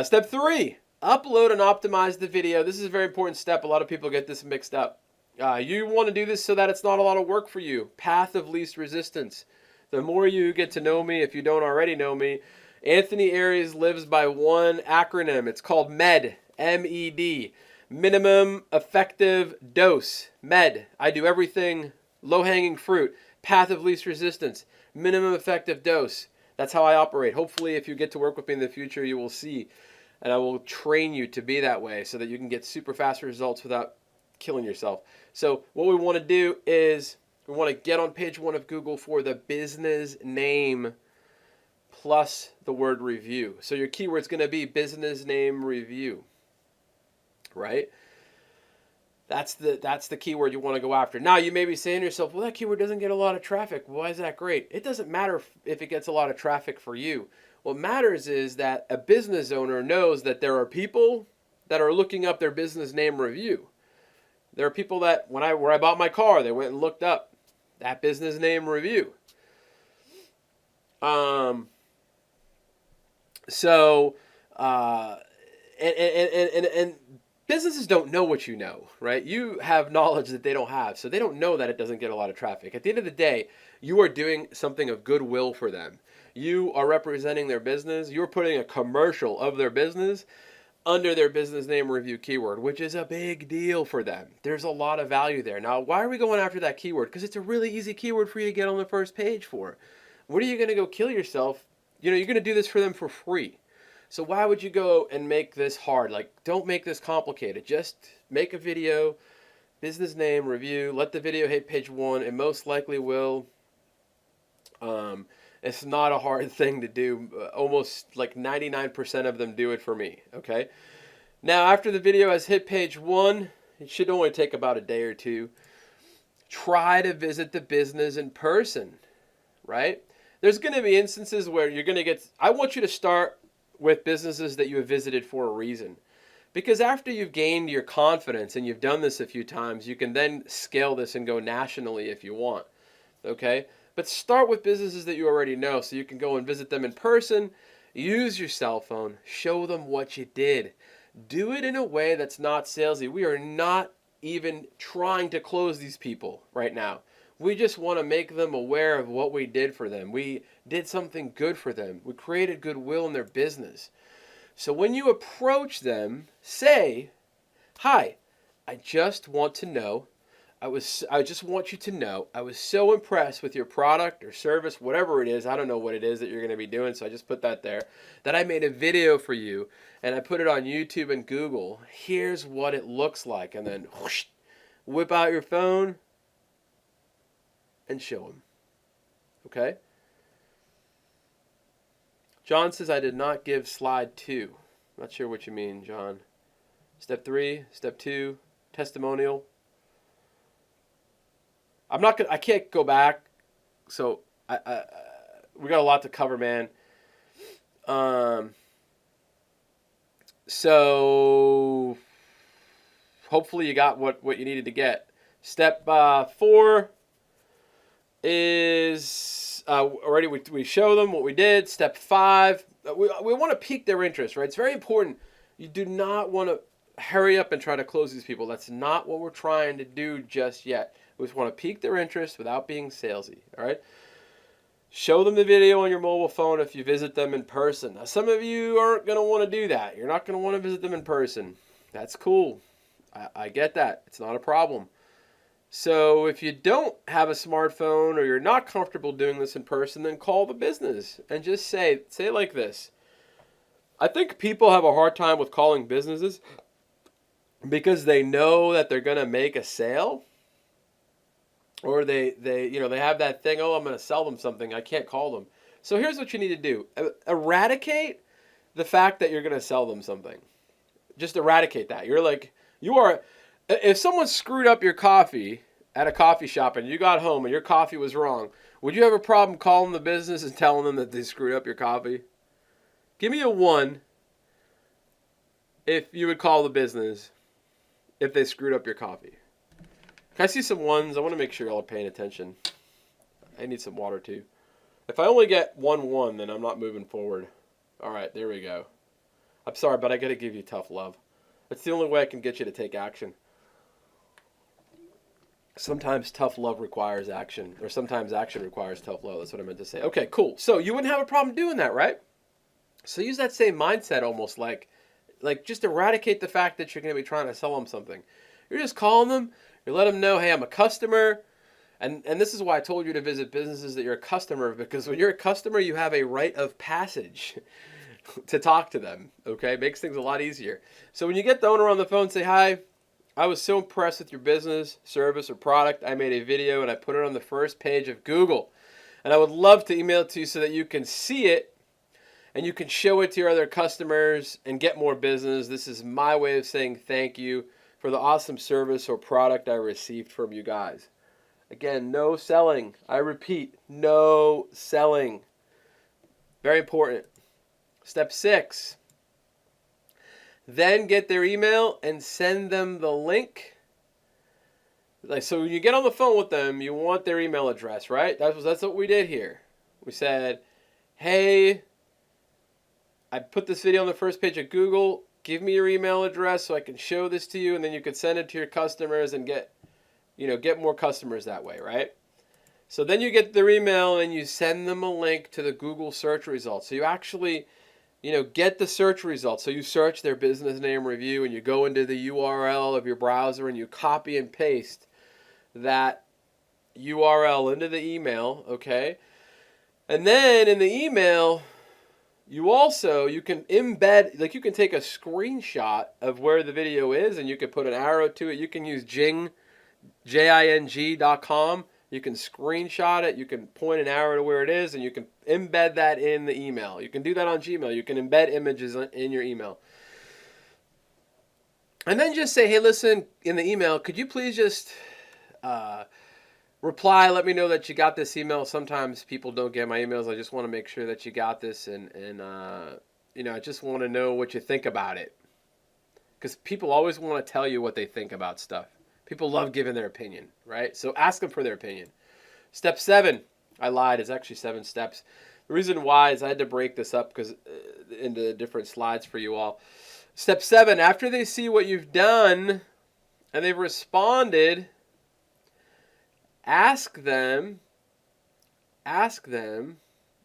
Step three, upload and optimize the video. This is a very important step. A lot of people get this mixed up. You want to do this so that it's not a lot of work for you. Path of least resistance. The more you get to know me, if you don't already know me, Anthony Aries lives by one acronym. It's called MED, M-E-D, minimum effective dose, MED. I do everything low-hanging fruit, path of least resistance, minimum effective dose. That's how I operate. Hopefully, if you get to work with me in the future, you will see, and I will train you to be that way so that you can get super fast results without killing yourself. So what we want to do is we want to get on page 1 of Google for the business name plus the word review. So your keyword's going to be business name review, right? That's the keyword you want to go after. Now you may be saying to yourself, well, that keyword doesn't get a lot of traffic. Why is that great? It doesn't matter if it gets a lot of traffic for you. What matters is that a business owner knows that there are people that are looking up their business name review. There are people that where I bought my car, they went and looked up that business name review. And businesses don't know what you know, right? You have knowledge that they don't have, so they don't know that it doesn't get a lot of traffic. At the end of the day, you are doing something of goodwill for them. You are representing their business. You're putting a commercial of their business under their business name review keyword, which is a big deal for them. There's a lot of value there. Now, why are we going after that keyword? Because it's a really easy keyword for you to get on the first page for. What are you going to go kill yourself? You're going to do this for them for free. So why would you go and make this hard? Like, don't make this complicated. Just make a video, business name review, let the video hit page 1. It most likely will. It's not a hard thing to do. Almost like 99% of them do it for me, okay? Now, after the video has hit page 1, it should only take about a day or two. Try to visit the business in person, right? There's going to be instances where you're going to get... I want you to start with businesses that you have visited for a reason. Because after you've gained your confidence and you've done this a few times, you can then scale this and go nationally if you want, okay? But start with businesses that you already know so you can go and visit them in person. Use your cell phone. Show them what you did. Do it in a way that's not salesy. We are not even trying to close these people right now. We just want to make them aware of what we did for them. We did something good for them. We created goodwill in their business. So when you approach them, say, "Hi, I just want to know, I just want you to know I was so impressed with your product or service, whatever it is. I don't know what it is that you're going to be doing, so I just put that there. That I made a video for you and I put it on YouTube and Google. Here's what it looks like." And then whoosh, whip out your phone and show them. Okay? John says, "I did not give slide 2. Not sure what you mean, John. Step 3, step 2, testimonial. I can't go back. So we got a lot to cover, man. So hopefully you got what you needed to get. Step 4 is already we show them what we did. Step 5, we want to pique their interest, right? It's very important. You do not want to hurry up and try to close these people. That's not what we're trying to do just yet. We just want to pique their interest without being salesy, all right? Show them the video on your mobile phone if you visit them in person. Now, some of you aren't going to want to do that. You're not going to want to visit them in person. That's cool. I get that. It's not a problem. So if you don't have a smartphone or you're not comfortable doing this in person, then call the business and just say it like this. I think people have a hard time with calling businesses because they know that they're going to make a sale. Or they have that thing, oh, I'm going to sell them something. I can't call them. So here's what you need to do. Eradicate the fact that you're going to sell them something. Just eradicate that. If someone screwed up your coffee at a coffee shop and you got home and your coffee was wrong, would you have a problem calling the business and telling them that they screwed up your coffee? Give me a 1 if you would call the business if they screwed up your coffee. Can I see some 1s? I want to make sure y'all are paying attention. I need some water too. If I only get 1, then I'm not moving forward. All right, there we go. I'm sorry, but I got to give you tough love. That's the only way I can get you to take action. Sometimes tough love requires action, or sometimes action requires tough love. That's what I meant to say. Okay, cool. So you wouldn't have a problem doing that, right? So use that same mindset almost like just eradicate the fact that you're going to be trying to sell them something. You're just calling them. You let them know, hey, I'm a customer. And this is why I told you to visit businesses that you're a customer, because when you're a customer, you have a rite of passage to talk to them, okay? Makes things a lot easier. So when you get the owner on the phone, say, "Hi, I was so impressed with your business, service, or product. I made a video and I put it on the first page of Google. And I would love to email it to you so that you can see it and you can show it to your other customers and get more business. This is my way of saying thank you for the awesome service or product I received from you guys." Again, no selling. I repeat, no selling. Very important. Step 6. Then get their email and send them the link. So when you get on the phone with them, you want their email address, right? That's what we did here. We said, "Hey, I put this video on the first page of Google. Give me your email address so I can show this to you, and then you can send it to your customers and get more customers that way," right? So then you get their email and you send them a link to the Google search results. So you actually, get the search results. So you search their business name review and you go into the URL of your browser and you copy and paste that URL into the email, okay? And then in the email, you can embed, you can take a screenshot of where the video is and you can put an arrow to it. You can use jing.com. You can screenshot it. You can point an arrow to where it is and you can embed that in the email. You can do that on Gmail. You can embed images in your email. And then just say, "Hey, listen, in the email, could you please just reply, let me know that you got this email. Sometimes people don't get my emails. I just want to make sure that you got this, and I just want to know what you think about it." Because people always want to tell you what they think about stuff. People love giving their opinion, right? So ask them for their opinion. Step 7, I lied, it's actually 7 steps. The reason why is I had to break this up because into different slides for you all. Step 7, after they see what you've done and they've responded, ask them,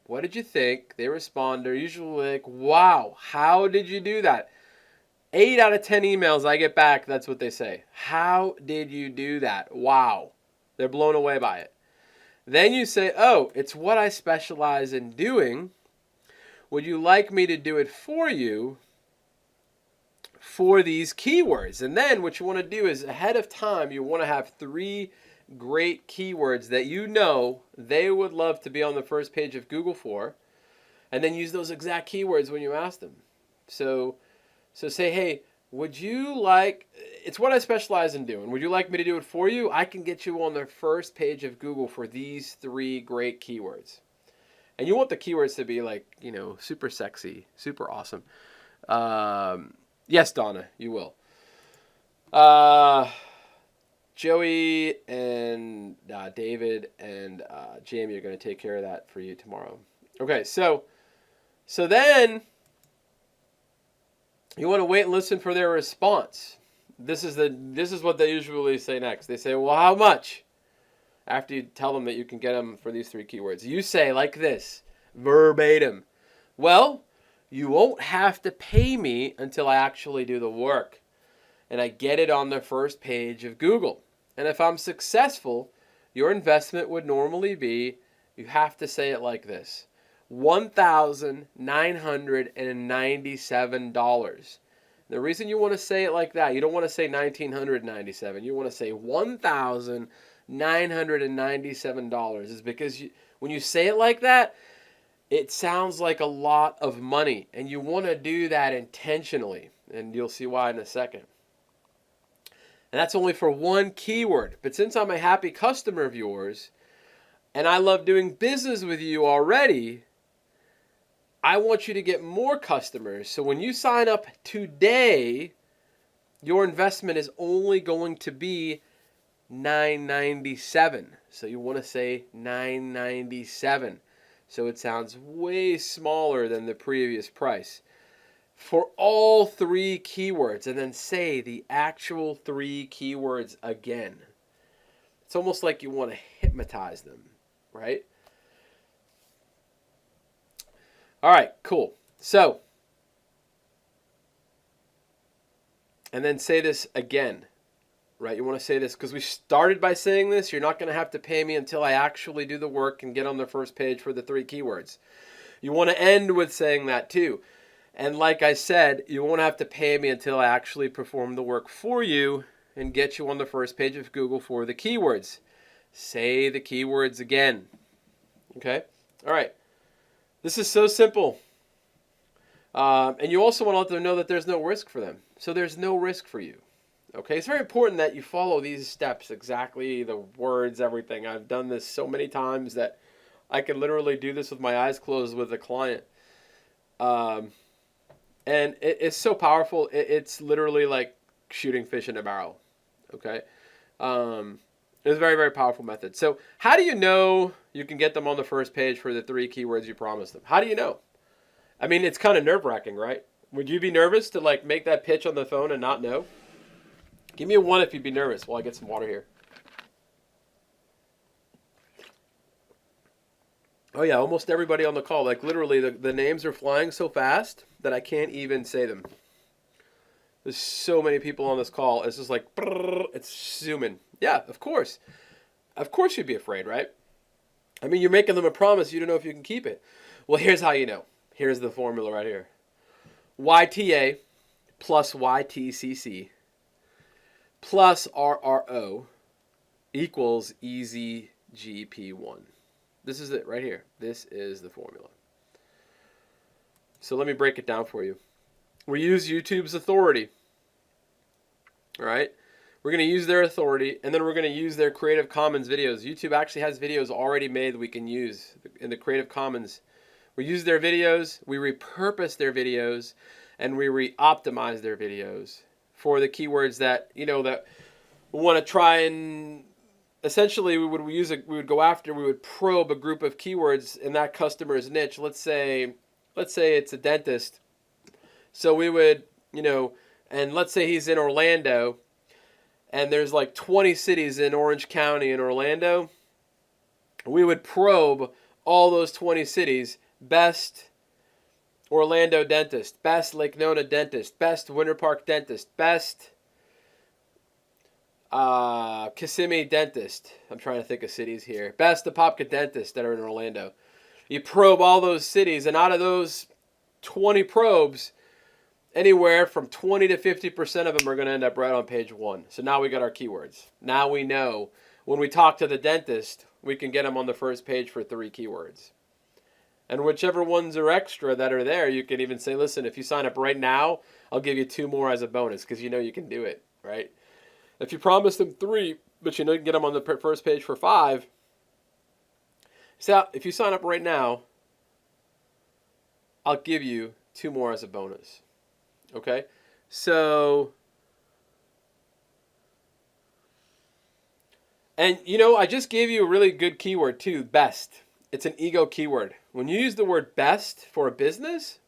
what did you think? They respond. They're usually like, wow, how did you do that? 8 out of 10 emails I get back, that's what they say. How did you do that? Wow. They're blown away by it. Then you say, oh, it's what I specialize in doing. Would you like me to do it for you for these keywords? And then what you want to do is ahead of time, you want to have 3 great keywords that you know they would love to be on the first page of Google for, and then use those exact keywords when you ask them. So say, hey, would you like, it's what I specialize in doing. Would you like me to do it for you? I can get you on the first page of Google for these 3 great keywords. And you want the keywords to be like, you know, super sexy, super awesome. Yes, Donna, you will. Joey and David and Jamie are going to take care of that for you tomorrow. Okay, so then you want to wait and listen for their response. This is what they usually say next. They say, well, how much? After you tell them that you can get them for these 3 keywords. You say like this, verbatim. Well, you won't have to pay me until I actually do the work and I get it on the first page of Google. And if I'm successful, your investment would normally be, you have to say it like this, $1,997. The reason you want to say it like that, you don't want to say 1,997. You want to say $1,997 is because when you say it like that, it sounds like a lot of money, and you want to do that intentionally, and you'll see why in a second. And that's only for 1 keyword. But since I'm a happy customer of yours, and I love doing business with you already, I want you to get more customers. So when you sign up today, your investment is only going to be $997. So you want to say $997. So it sounds way smaller than the previous price. For all 3 keywords, and then say the actual 3 keywords again. It's almost like you want to hypnotize them, right? All right, cool. So, and then say this again, right? You want to say this because we started by saying this. You're not going to have to pay me until I actually do the work and get on the first page for the 3 keywords. You want to end with saying that too. And like I said, you won't have to pay me until I actually perform the work for you and get you on the first page of Google for the keywords. Say the keywords again. Okay? All right. This is so simple. And you also want to let them know that there's no risk for them. So there's no risk for you. Okay? It's very important that you follow these steps exactly, the words, everything. I've done this so many times that I can literally do this with my eyes closed with a client. And it's so powerful. It's literally like shooting fish in a barrel. Okay? It's a very, very powerful method. So how do you know you can get them on the first page for the 3 keywords you promised them? How do you know? I mean, it's kind of nerve-wracking, right? Would you be nervous to like make that pitch on the phone and not know? Give me a 1 if you'd be nervous while I get some water here. Oh yeah, almost everybody on the call. Like literally the names are flying so fast that I can't even say them. There's so many people on this call. It's just like, it's zooming. Yeah, of course. Of course you'd be afraid, right? I mean, you're making them a promise. You don't know if you can keep it. Well, here's how you know. Here's the formula right here. YTA plus YTCC plus RRO equals EZGP1. This is it right here. This is the formula. So let me break it down for you. We use YouTube's authority. All right? We're going to use their authority, and then we're going to use their Creative Commons videos. YouTube actually has videos already made that we can use in the Creative Commons. We use their videos, we repurpose their videos, and we re-optimize their videos for the keywords that, you know, that we want to try and essentially we would go after, we would probe a group of keywords in that customer's niche. Let's say it's a dentist. So we would, and let's say he's in Orlando, and there's like 20 cities in Orange County in Orlando. We would probe all those 20 cities. Best Orlando dentist, best Lake Nona dentist, best Winter Park dentist, best Kissimmee dentist. I'm trying to think of cities here. Best Apopka dentists that are in Orlando. You probe all those cities, and out of those 20 probes, anywhere from 20 to 50% of them are going to end up right on page 1. So now we got our keywords. Now we know when we talk to the dentist, we can get them on the first page for 3 keywords. And whichever ones are extra that are there, you can even say, listen, if you sign up right now, I'll give you 2 more as a bonus, because you know you can do it, right? If you promise them 3, but you know you can get them on the first page for 5, so if you sign up right now, I'll give you 2 more as a bonus. Okay? So, and I just gave you a really good keyword too, best. It's an ego keyword. When you use the word best for a business,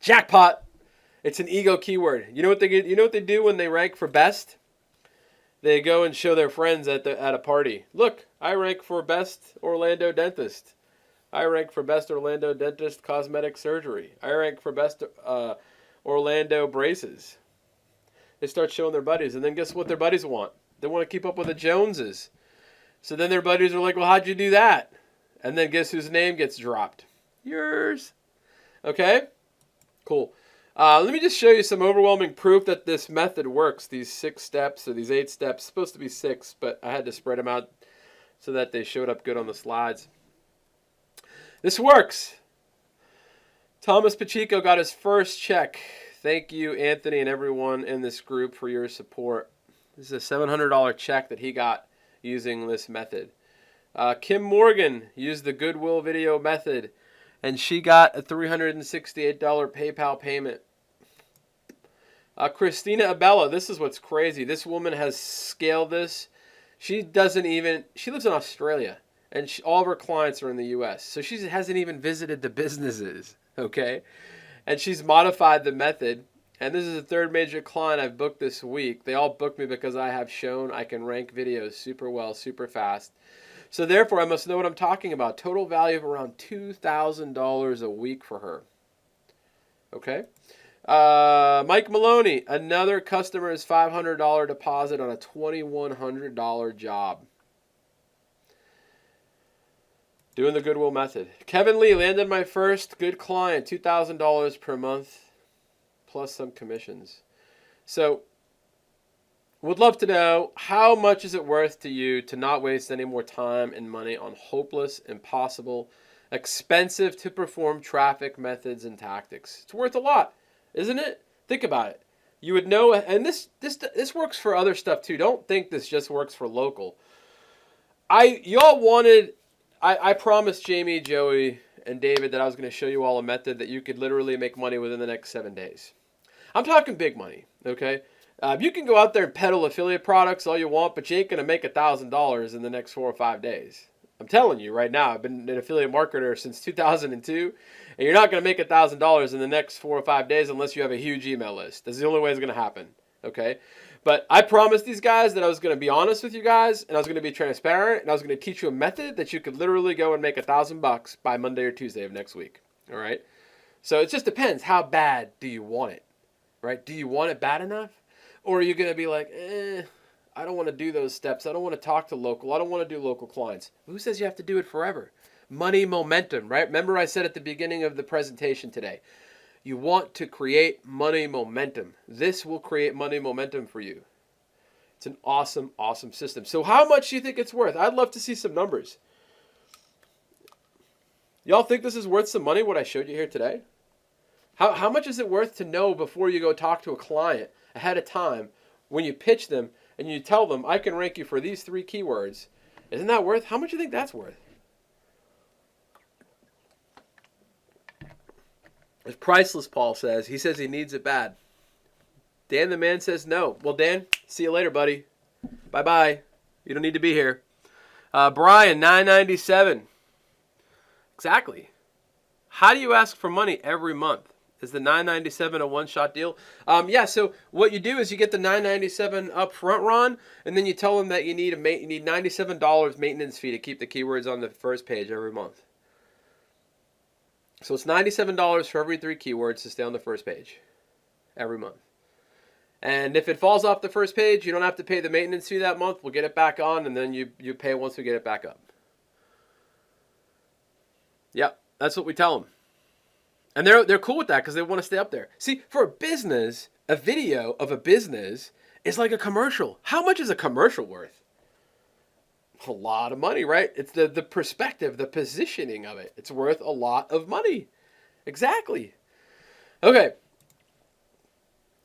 jackpot. It's an ego keyword. You know what they get? You know what they do when they rank for best? They go and show their friends at a party. Look, I rank for best Orlando dentist. I rank for best Orlando dentist cosmetic surgery. I rank for best Orlando braces. They start showing their buddies, and then guess what their buddies want? They want to keep up with the Joneses. So then their buddies are like, well, how'd you do that? And then guess whose name gets dropped? Yours. Okay? Cool. Let me just show you some overwhelming proof that this method works. These 6 steps, or these 8 steps, supposed to be 6, but I had to spread them out so that they showed up good on the slides. This works. Thomas Pacheco got his first check. Thank you, Anthony, and everyone in this group for your support. This is a $700 check that he got using this method. Kim Morgan used the Goodwill video method, and she got a $368 PayPal payment. Christina Abella, this is what's crazy. This woman has scaled this. She lives in Australia, and all of her clients are in the U.S., so she hasn't even visited the businesses, okay? And she's modified the method, and this is the 3rd major client I've booked this week. They all booked me because I have shown I can rank videos super well, super fast. So therefore, I must know what I'm talking about. Total value of around $2,000 a week for her. Okay? Mike Maloney, another customer's $500 deposit on a $2,100 job. Doing the Goodwill method. Kevin Lee, landed my first good client, $2,000 per month, plus some commissions. So, would love to know, how much is it worth to you to not waste any more time and money on hopeless, impossible, expensive to perform traffic methods and tactics? It's worth a lot, isn't it? Think about it. You would know, and this works for other stuff too. Don't think this just works for local. I promised Jamie, Joey, and David that I was going to show you all a method that you could literally make money within the next 7 days. I'm talking big money, okay? You can go out there and peddle affiliate products all you want, but you ain't going to make $1,000 in the next 4 or 5 days. I'm telling you right now, I've been an affiliate marketer since 2002, and you're not going to make $1,000 in the next 4 or 5 days unless you have a huge email list. That's the only way it's going to happen, okay? But I promised these guys that I was going to be honest with you guys, and I was going to be transparent, and I was going to teach you a method that you could literally go and make $1,000 by Monday or Tuesday of next week, all right? So it just depends. How bad do you want it, right? Do you want it bad enough? Or are you going to be like, I don't want to do those steps. I don't want to talk to local. I don't want to do local clients. Who says you have to do it forever? Money momentum, right? Remember I said at the beginning of the presentation today, you want to create money momentum. This will create money momentum for you. It's an awesome, awesome system. So how much do you think it's worth? I'd love to see some numbers. Y'all think this is worth some money, what I showed you here today? How much is it worth to know before you go talk to a client ahead of time when you pitch them and you tell them, I can rank you for these 3 keywords? Isn't that worth? How much do you think that's worth? It's priceless, Paul says. He says he needs it bad. Dan the man says no. Well, Dan, see you later, buddy. Bye-bye. You don't need to be here. Brian, $9.97. Exactly. How do you ask for money every month? Is the $9.97 a one-shot deal? Yeah, so what you do is you get the $9.97 up front, Ron, and then you tell them that you need $97 maintenance fee to keep the keywords on the first page every month. So it's $97 for every 3 keywords to stay on the first page every month. And if it falls off the first page, you don't have to pay the maintenance fee that month. We'll get it back on, and then you pay once we get it back up. Yep, that's what we tell them. And they're cool with that because they want to stay up there. See, for a business, a video of a business is like a commercial. How much is a commercial worth? A lot of money, right? It's the perspective, the positioning of it. It's worth a lot of money. Exactly. Okay.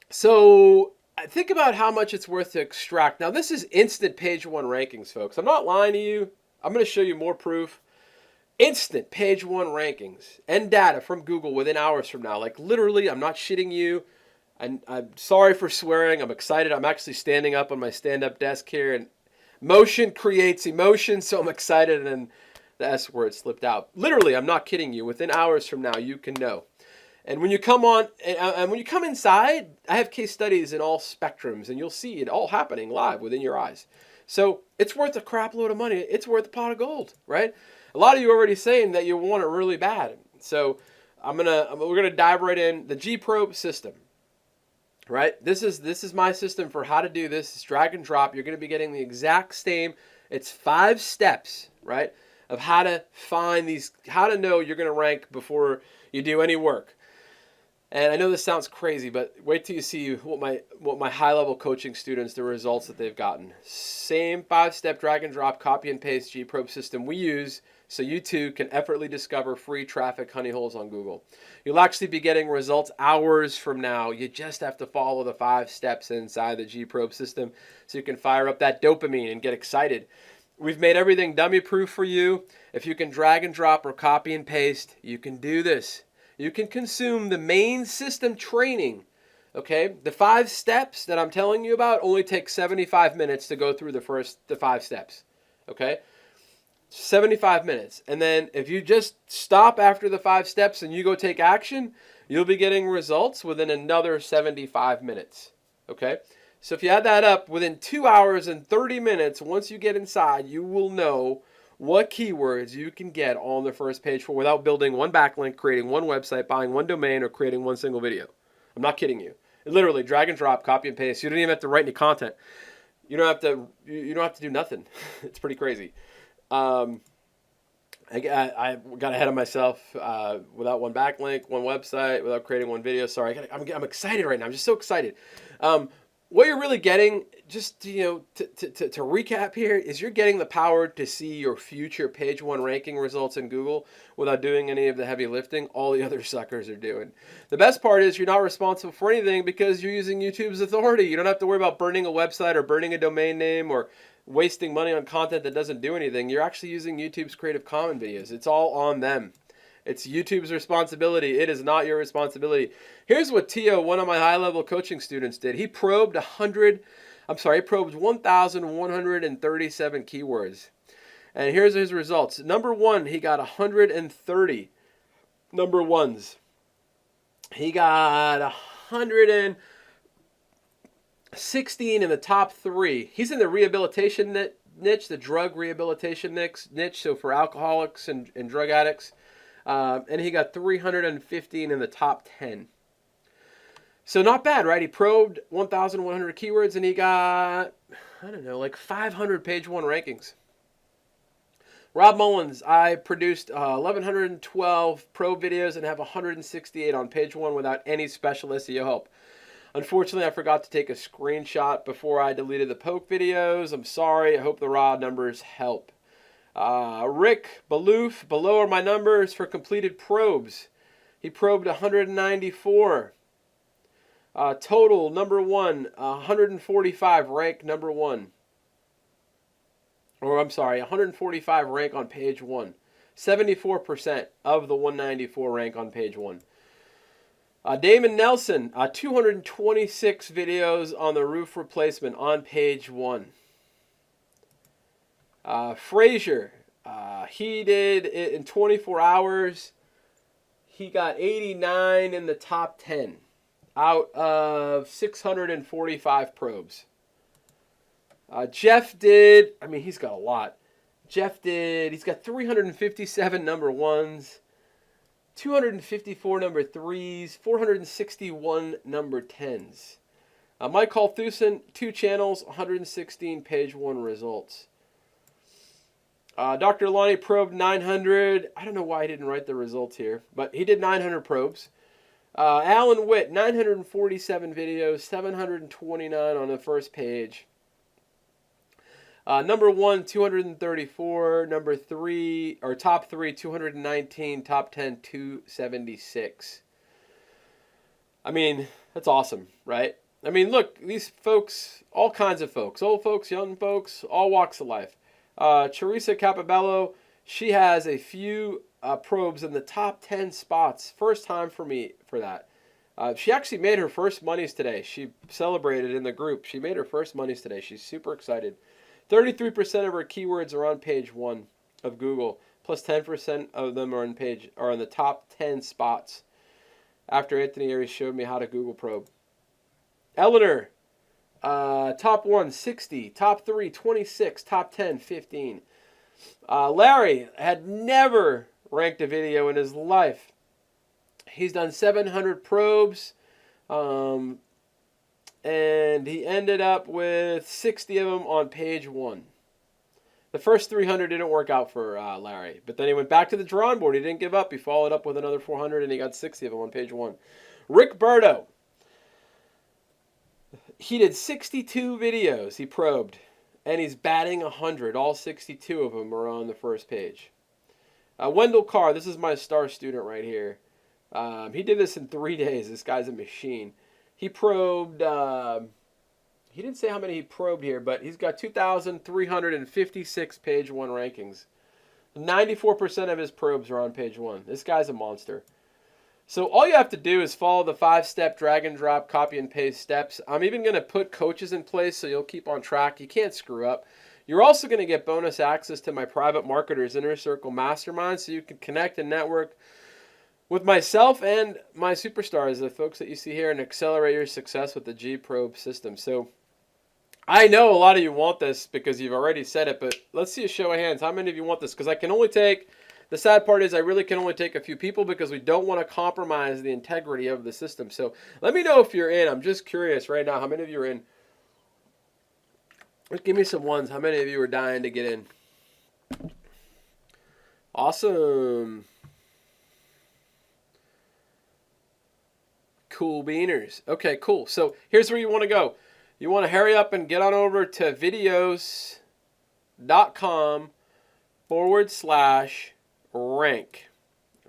So think about how much it's worth to extract. Now, this is instant page 1 rankings, folks. I'm not lying to you. I'm going to show you more proof. Instant page 1 rankings and data from Google within hours from now. Like literally, I'm not shitting you. I'm sorry for swearing. I'm excited. I'm actually standing up on my stand-up desk here, and motion creates emotion, so I'm excited, and the S word slipped out. Literally, I'm not kidding you. Within hours from now, you can know. And when you come on, and when you come inside, I have case studies in all spectrums, and you'll see it all happening live within your eyes. So it's worth a crap load of money. It's worth a pot of gold, right? A lot of you are already saying that you want it really bad. So we're gonna dive right in. The G-Probe system, right? This is my system for how to do this. It's drag and drop. You're gonna be getting the exact same. It's 5 steps, right, of how to find these, how to know you're gonna rank before you do any work. And I know this sounds crazy, but wait till you see what my high-level coaching students, the results that they've gotten. Same 5-step drag and drop, copy and paste G-Probe system we use so you too can effortlessly discover free traffic honey holes on Google. You'll actually be getting results hours from now. You just have to follow the 5 steps inside the G-Probe system so you can fire up that dopamine and get excited. We've made everything dummy-proof for you. If you can drag and drop or copy and paste, you can do this. You can consume the main system training, okay? The 5 steps that I'm telling you about only take 75 minutes to go through the 5 steps, okay? 75 minutes. And then if you just stop after the 5 steps and you go take action, you'll be getting results within another 75 minutes, okay? So if you add that up, within 2 hours and 30 minutes, once you get inside, you will know what keywords you can get on the first page for without building one backlink, creating one website, buying one domain, or creating one single video. I'm not kidding you. Literally, drag and drop, copy and paste. You don't even have to write any content. You don't have to do nothing. It's pretty crazy. I got ahead of myself without one backlink, one website, without creating one video. Sorry, I'm excited right now. I'm just so excited. What you're really getting, just to recap here, is you're getting the power to see your future page 1 ranking results in Google without doing any of the heavy lifting all the other suckers are doing. The best part is you're not responsible for anything because you're using YouTube's authority. You don't have to worry about burning a website or burning a domain name or wasting money on content that doesn't do anything. You're actually using YouTube's Creative Commons videos. It's all on them. It's YouTube's responsibility. It is not your responsibility. Here's what Tio, one of my high-level coaching students, did. He probed 1,137 keywords. And here's his results. Number 1, he got 130 number ones. He got 116 in the top 3. He's in the rehabilitation niche, the drug rehabilitation niche, so for alcoholics and drug addicts. And he got 315 in the top 10. So not bad, right? He probed 1,100 keywords and he got, I don't know, like 500 page 1 rankings. Rob Mullins, I produced 1,112 probe videos and have 168 on page 1 without any special SEO help. Unfortunately, I forgot to take a screenshot before I deleted the poke videos. I'm sorry. I hope the raw numbers help. Rick Baloof, below are my numbers for completed probes. He probed 194. Total, number 1, 145, rank number 1. Or I'm sorry, 145 rank on page 1. 74% of the 194 rank on page 1. Damon Nelson, 226 videos on the roof replacement on page 1. Frazier, he did it in 24 hours. He got 89 in the top 10 out of 645 probes. Jeff did, I mean, he's got a lot. He's got 357 number ones, 254 number threes, 461 number 10s. Mike Halthusen, 2 channels, 116 page 1 results. Dr. Lonnie probed 900. I don't know why he didn't write the results here, but he did 900 probes. Alan Witt, 947 videos, 729 on the first page. Number 1, 234. Number 3, or top 3, 219. Top 10, 276. I mean, that's awesome, right? I mean, look, these folks, all kinds of folks, old folks, young folks, all walks of life. Teresa Capabello, she has a few probes in the top 10 spots. First time for me for that. She actually made her first monies today. She celebrated in the group. She made her first monies today. She's super excited. 33% of her keywords are on page 1 of Google, plus 10% of them are on the top 10 spots. After Anthony Aries showed me how to Google probe. Eleanor, top 1, 60. Top 3, 26. Top 10, 15. Larry had never ranked a video in his life. He's done 700 probes. And he ended up with 60 of them on page 1. The first 300 didn't work out for Larry. But then he went back to the drawing board. He didn't give up. He followed up with another 400, and he got 60 of them on page 1. Rick Berto. He did 62 videos he probed, and he's batting 100. All 62 of them are on the first page. Wendell Carr, this is my star student right here. He did this in 3 days. This guy's a machine. He probed, he didn't say how many he probed here, but he's got 2,356 page 1 rankings. 94% of his probes are on page 1. This guy's a monster. So all you have to do is follow the 5-step drag and drop, copy and paste steps. I'm even going to put coaches in place so you'll keep on track. You can't screw up. You're also going to get bonus access to my private marketers inner circle mastermind so you can connect and network with myself and my superstars, the folks that you see here, and accelerate your success with the G-Probe system. So I know a lot of you want this because you've already said it, but let's see a show of hands. How many of you want this? Because I can only take, the sad part is I really can only take a few people because we don't want to compromise the integrity of the system. So let me know if you're in. I'm just curious right now. How many of you are in? Just give me some ones. How many of you are dying to get in? Awesome. Cool beaners. Okay, cool. So here's where you want to go. You want to hurry up and get on over to videos.com/rank.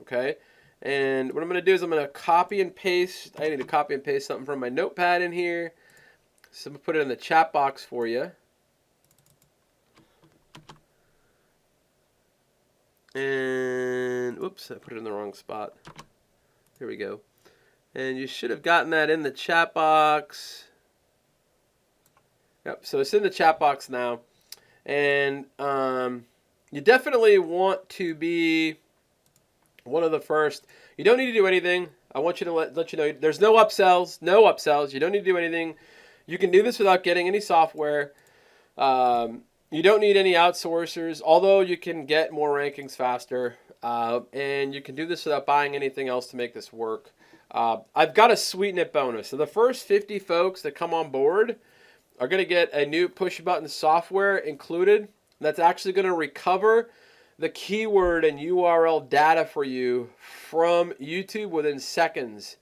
Okay? And what I'm going to do is I'm going to copy and paste. I need to copy and paste something from my notepad in here. So I'm going to put it in the chat box for you. And, whoops, I put it in the wrong spot. Here we go. And you should have gotten that in the chat box. Yep, so it's in the chat box now. And you definitely want to be one of the first. You don't need to do anything. I want you to let you know there's no upsells. No upsells. You don't need to do anything. You can do this without getting any software. You don't need any outsourcers, although you can get more rankings faster. And you can do this without buying anything else to make this work. I've got a sweeten it bonus. So the first 50 folks that come on board are going to get a new push button software included. That's actually going to recover the keyword and URL data for you from YouTube within seconds.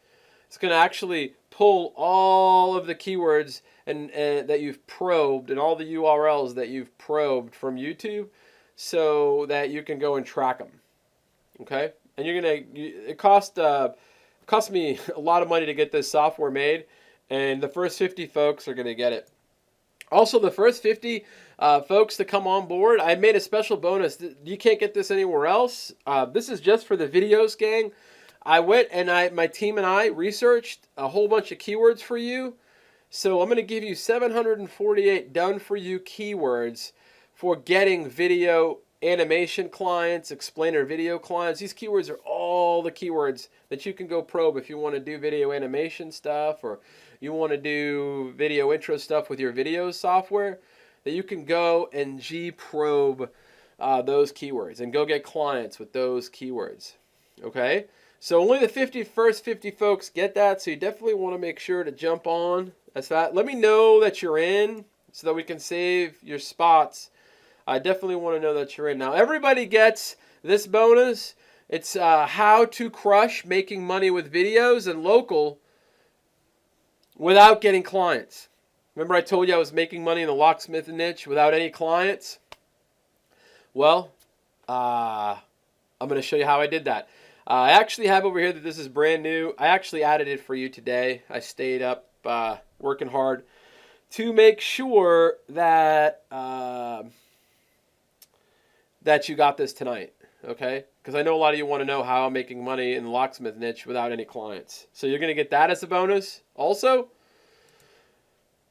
It's going to actually pull all of the keywords and that you've probed and all the URLs that you've probed from YouTube so that you can go and track them. Okay? And you're going to, it cost me a lot of money to get this software made, and the first 50 folks are going to get it. Also, the first 50 folks to come on board, I made a special bonus. You can't get this anywhere else. This is just for the videos, gang. I went and my team and I researched a whole bunch of keywords for you. So I'm going to give you 748 done for you keywords for getting video animation clients, explainer video clients. These keywords are all the keywords that you can go probe if you want to do video animation stuff, or you want to do video intro stuff with your video software, that you can go and probe those keywords and go get clients with those keywords. Okay? So only the first 50 folks get that, so you definitely want to make sure to jump on. That's that. Let me know that you're in so that we can save your spots. I definitely want to know that you're in. Now, everybody gets this bonus. It's how to crush making money with videos and local without getting clients. Remember I told you I was making money in the locksmith niche without any clients? Well, I'm going to show you how I did that. I actually have over here that this is brand new. I actually added it for you today. I stayed up working hard to make sure that that you got this tonight, okay? Because I know a lot of you want to know how I'm making money in the locksmith niche without any clients. So you're going to get that as a bonus. Also,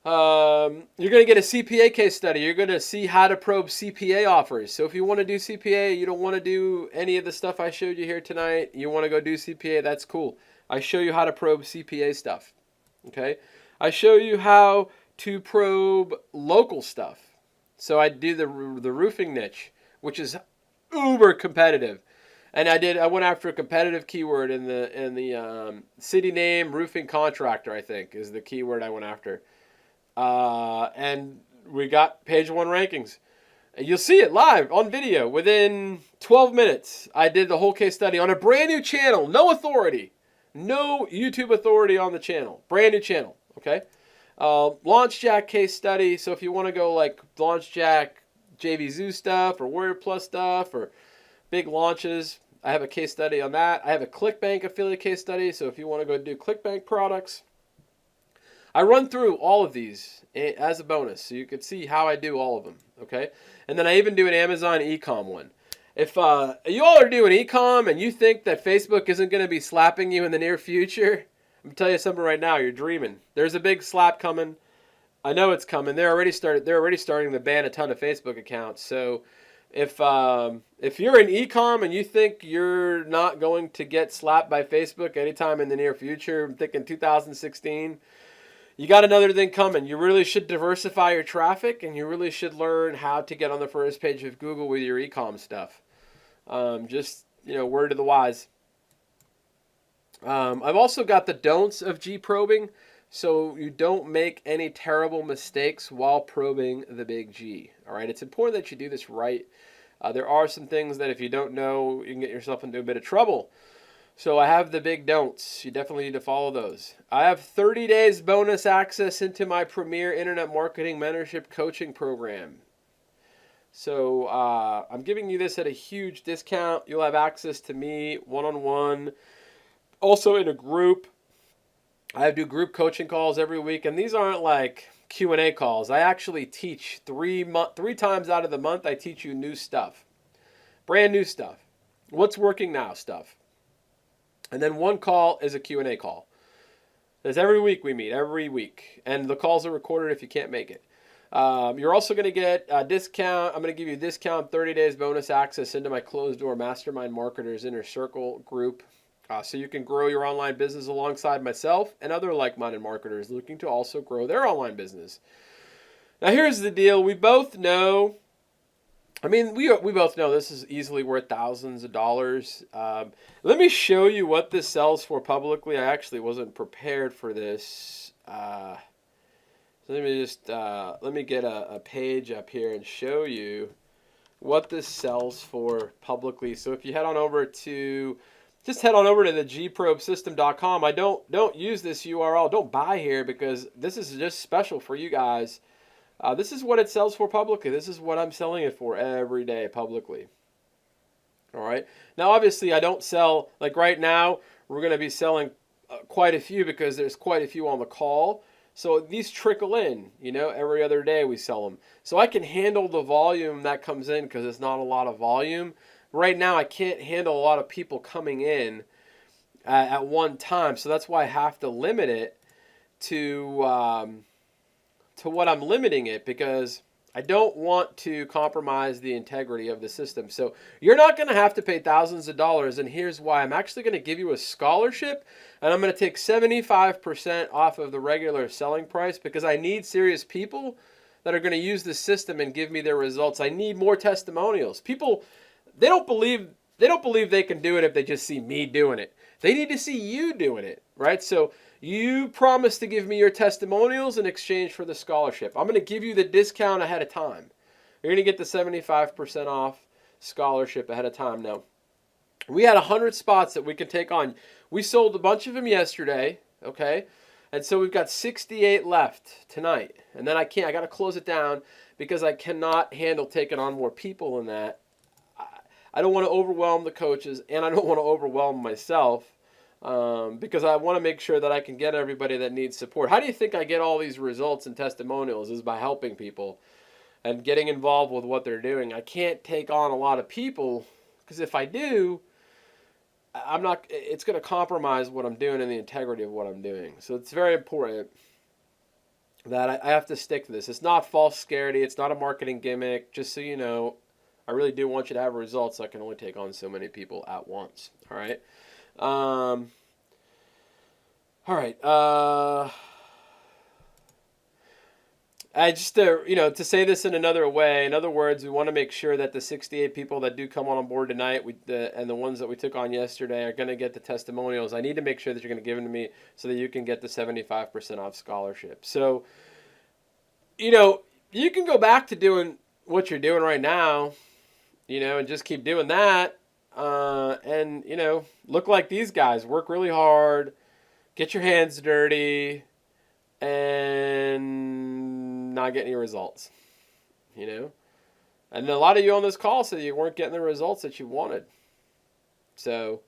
you're going to get a CPA case study. You're going to see how to probe CPA offers. So if you want to do CPA, you don't want to do any of the stuff I showed you here tonight, you want to go do CPA, that's cool. I show you how to probe CPA stuff, okay? I show you how to probe local stuff. So I do the roofing niche, which is uber competitive. And I went after a competitive keyword in the city name, roofing contractor, I think, is the keyword I went after. And we got page 1 rankings. You'll see it live on video within 12 minutes. I did the whole case study on a brand new channel, no authority, no YouTube authority on the channel, brand new channel. Okay, LaunchJack case study. So if you want to go like LaunchJack, JVZoo stuff, or Warrior Plus stuff, or big launches, I have a case study on that. I have a ClickBank affiliate case study. So if you want to go do ClickBank products, I run through all of these as a bonus, so you can see how I do all of them, okay? And then I even do an Amazon e-com one. If you all are doing e-com and you think that Facebook isn't going to be slapping you in the near future, I'm going to tell you something right now, you're dreaming. There's a big slap coming. I know it's coming. They're already starting to ban a ton of Facebook accounts. So if you're in e-com and you think you're not going to get slapped by Facebook anytime in the near future, I'm thinking 2016, you got another thing coming. You really should diversify your traffic, and you really should learn how to get on the first page of Google with your e-com stuff. Just, word to the wise. I've also got the don'ts of G-probing, so you don't make any terrible mistakes while probing the big G. All right, it's important that you do this right. There are some things that if you don't know, you can get yourself into a bit of trouble. So I have the big don'ts. You definitely need to follow those. I have 30 days bonus access into my premier internet marketing mentorship coaching program. So I'm giving you this at a huge discount. You'll have access to me one-on-one, also in a group. I do group coaching calls every week, and these aren't like Q&A calls. I actually teach 3 times out of the month. I teach you new stuff, brand new stuff. What's working now stuff. And then one call is a Q&A call. There's every week we meet, every week. And the calls are recorded if you can't make it. You're also going to get a discount. I'm going to give you a discount, 30 days bonus access into my closed door mastermind marketers inner circle group. So you can grow your online business alongside myself and other like-minded marketers looking to also grow their online business. Now here's the deal. We both know, we both know this is easily worth thousands of dollars. Let me show you what this sells for publicly. I actually wasn't prepared for this. So let me get a page up here and show you what this sells for publicly. So if you head on over to the gprobesystem.com. I don't use this URL. Don't buy here because this is just special for you guys. This is what it sells for publicly. This is what I'm selling it for every day publicly. All right. Now, obviously, I don't sell, like right now, we're going to be selling quite a few because there's quite a few on the call. So these trickle in, every other day we sell them. So I can handle the volume that comes in because it's not a lot of volume. Right now, I can't handle a lot of people coming in at one time. So that's why I have to limit it to what I'm limiting it, because I don't want to compromise the integrity of the system. So you're not going to have to pay thousands of dollars, and here's why. I'm actually going to give you a scholarship, and I'm going to take 75% off of the regular selling price, because I need serious people that are going to use this system and give me their results. I need more testimonials. People, they don't believe they can do it if they just see me doing it. They need to see you doing it, right? So you promise to give me your testimonials in exchange for the scholarship. I'm going to give you the discount ahead of time. You're going to get the 75% off scholarship ahead of time. Now, we had 100 spots that we could take on. We sold a bunch of them yesterday, okay? And so we've got 68 left tonight. And then I got to close it down because I cannot handle taking on more people than that. I don't want to overwhelm the coaches, and I don't want to overwhelm myself. Because I want to make sure that I can get everybody that needs support. How do you think I get all these results and testimonials? Is by helping people and getting involved with what they're doing. I can't take on a lot of people, because if I do, it's going to compromise what I'm doing and the integrity of what I'm doing. So it's very important that I have to stick to this. It's not false scarcity. It's not a marketing gimmick. Just so you know, I really do want you to have results. I can only take on so many people at once. All right. All right. I just to say this in another way. In other words, we want to make sure that the 68 people that do come on board tonight, and the ones that we took on yesterday, are going to get the testimonials. I need to make sure that you're going to give them to me so that you can get the 75% off scholarship. So, you can go back to doing what you're doing right now, and just keep doing that. And look like these guys, work really hard, get your hands dirty, and not get any results, And a lot of you on this call said you weren't getting the results that you wanted. So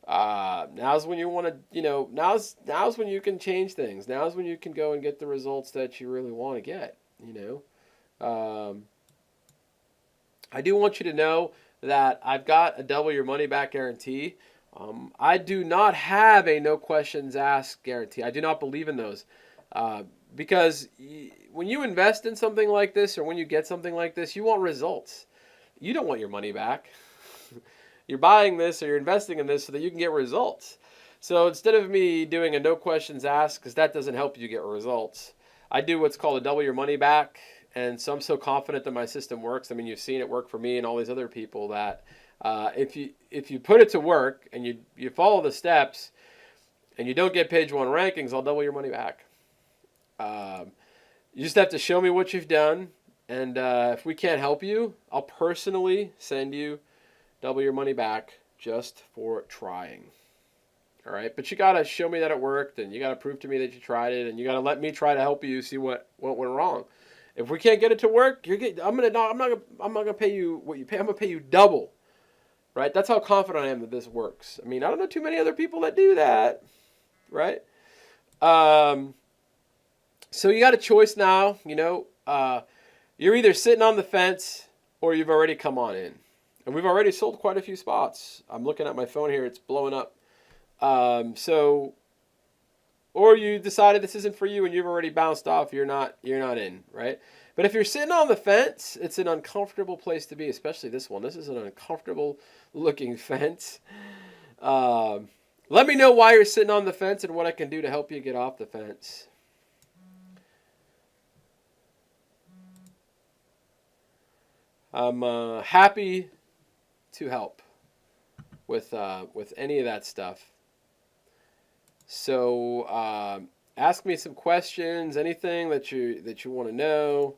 now's when you want to, now's when you can change things. Now's when you can go and get the results that you really want to get. I do want you to know that I've got a double your money back guarantee. I do not have a no questions asked guarantee. I do not believe in those. Because when you invest in something like this, or when you get something like this, you want results. You don't want your money back. You're buying this, or you're investing in this so that you can get results. So instead of me doing a no questions asked, because that doesn't help you get results, I do what's called a double your money back. And so I'm so confident that my system works. I mean, you've seen it work for me and all these other people, that if you put it to work and you follow the steps and you don't get page 1 rankings, I'll double your money back. You just have to show me what you've done. And if we can't help you, I'll personally send you double your money back just for trying. All right. But you got to show me that it worked, and you got to prove to me that you tried it, and you got to let me try to help you see what went wrong. If we can't get it to work, I'm not gonna pay you what you pay. I'm gonna pay you double, right? That's how confident I am that this works. I mean, I don't know too many other people that do that, right? So you got a choice now. You're either sitting on the fence or you've already come on in, and we've already sold quite a few spots. I'm looking at my phone here; it's blowing up. Or you decided this isn't for you and you've already bounced off. You're not in, right? But if you're sitting on the fence, it's an uncomfortable place to be, especially this one. This is an uncomfortable looking fence. Let me know why you're sitting on the fence and what I can do to help you get off the fence. I'm happy to help with any of that stuff. So ask me some questions, anything that you want to know.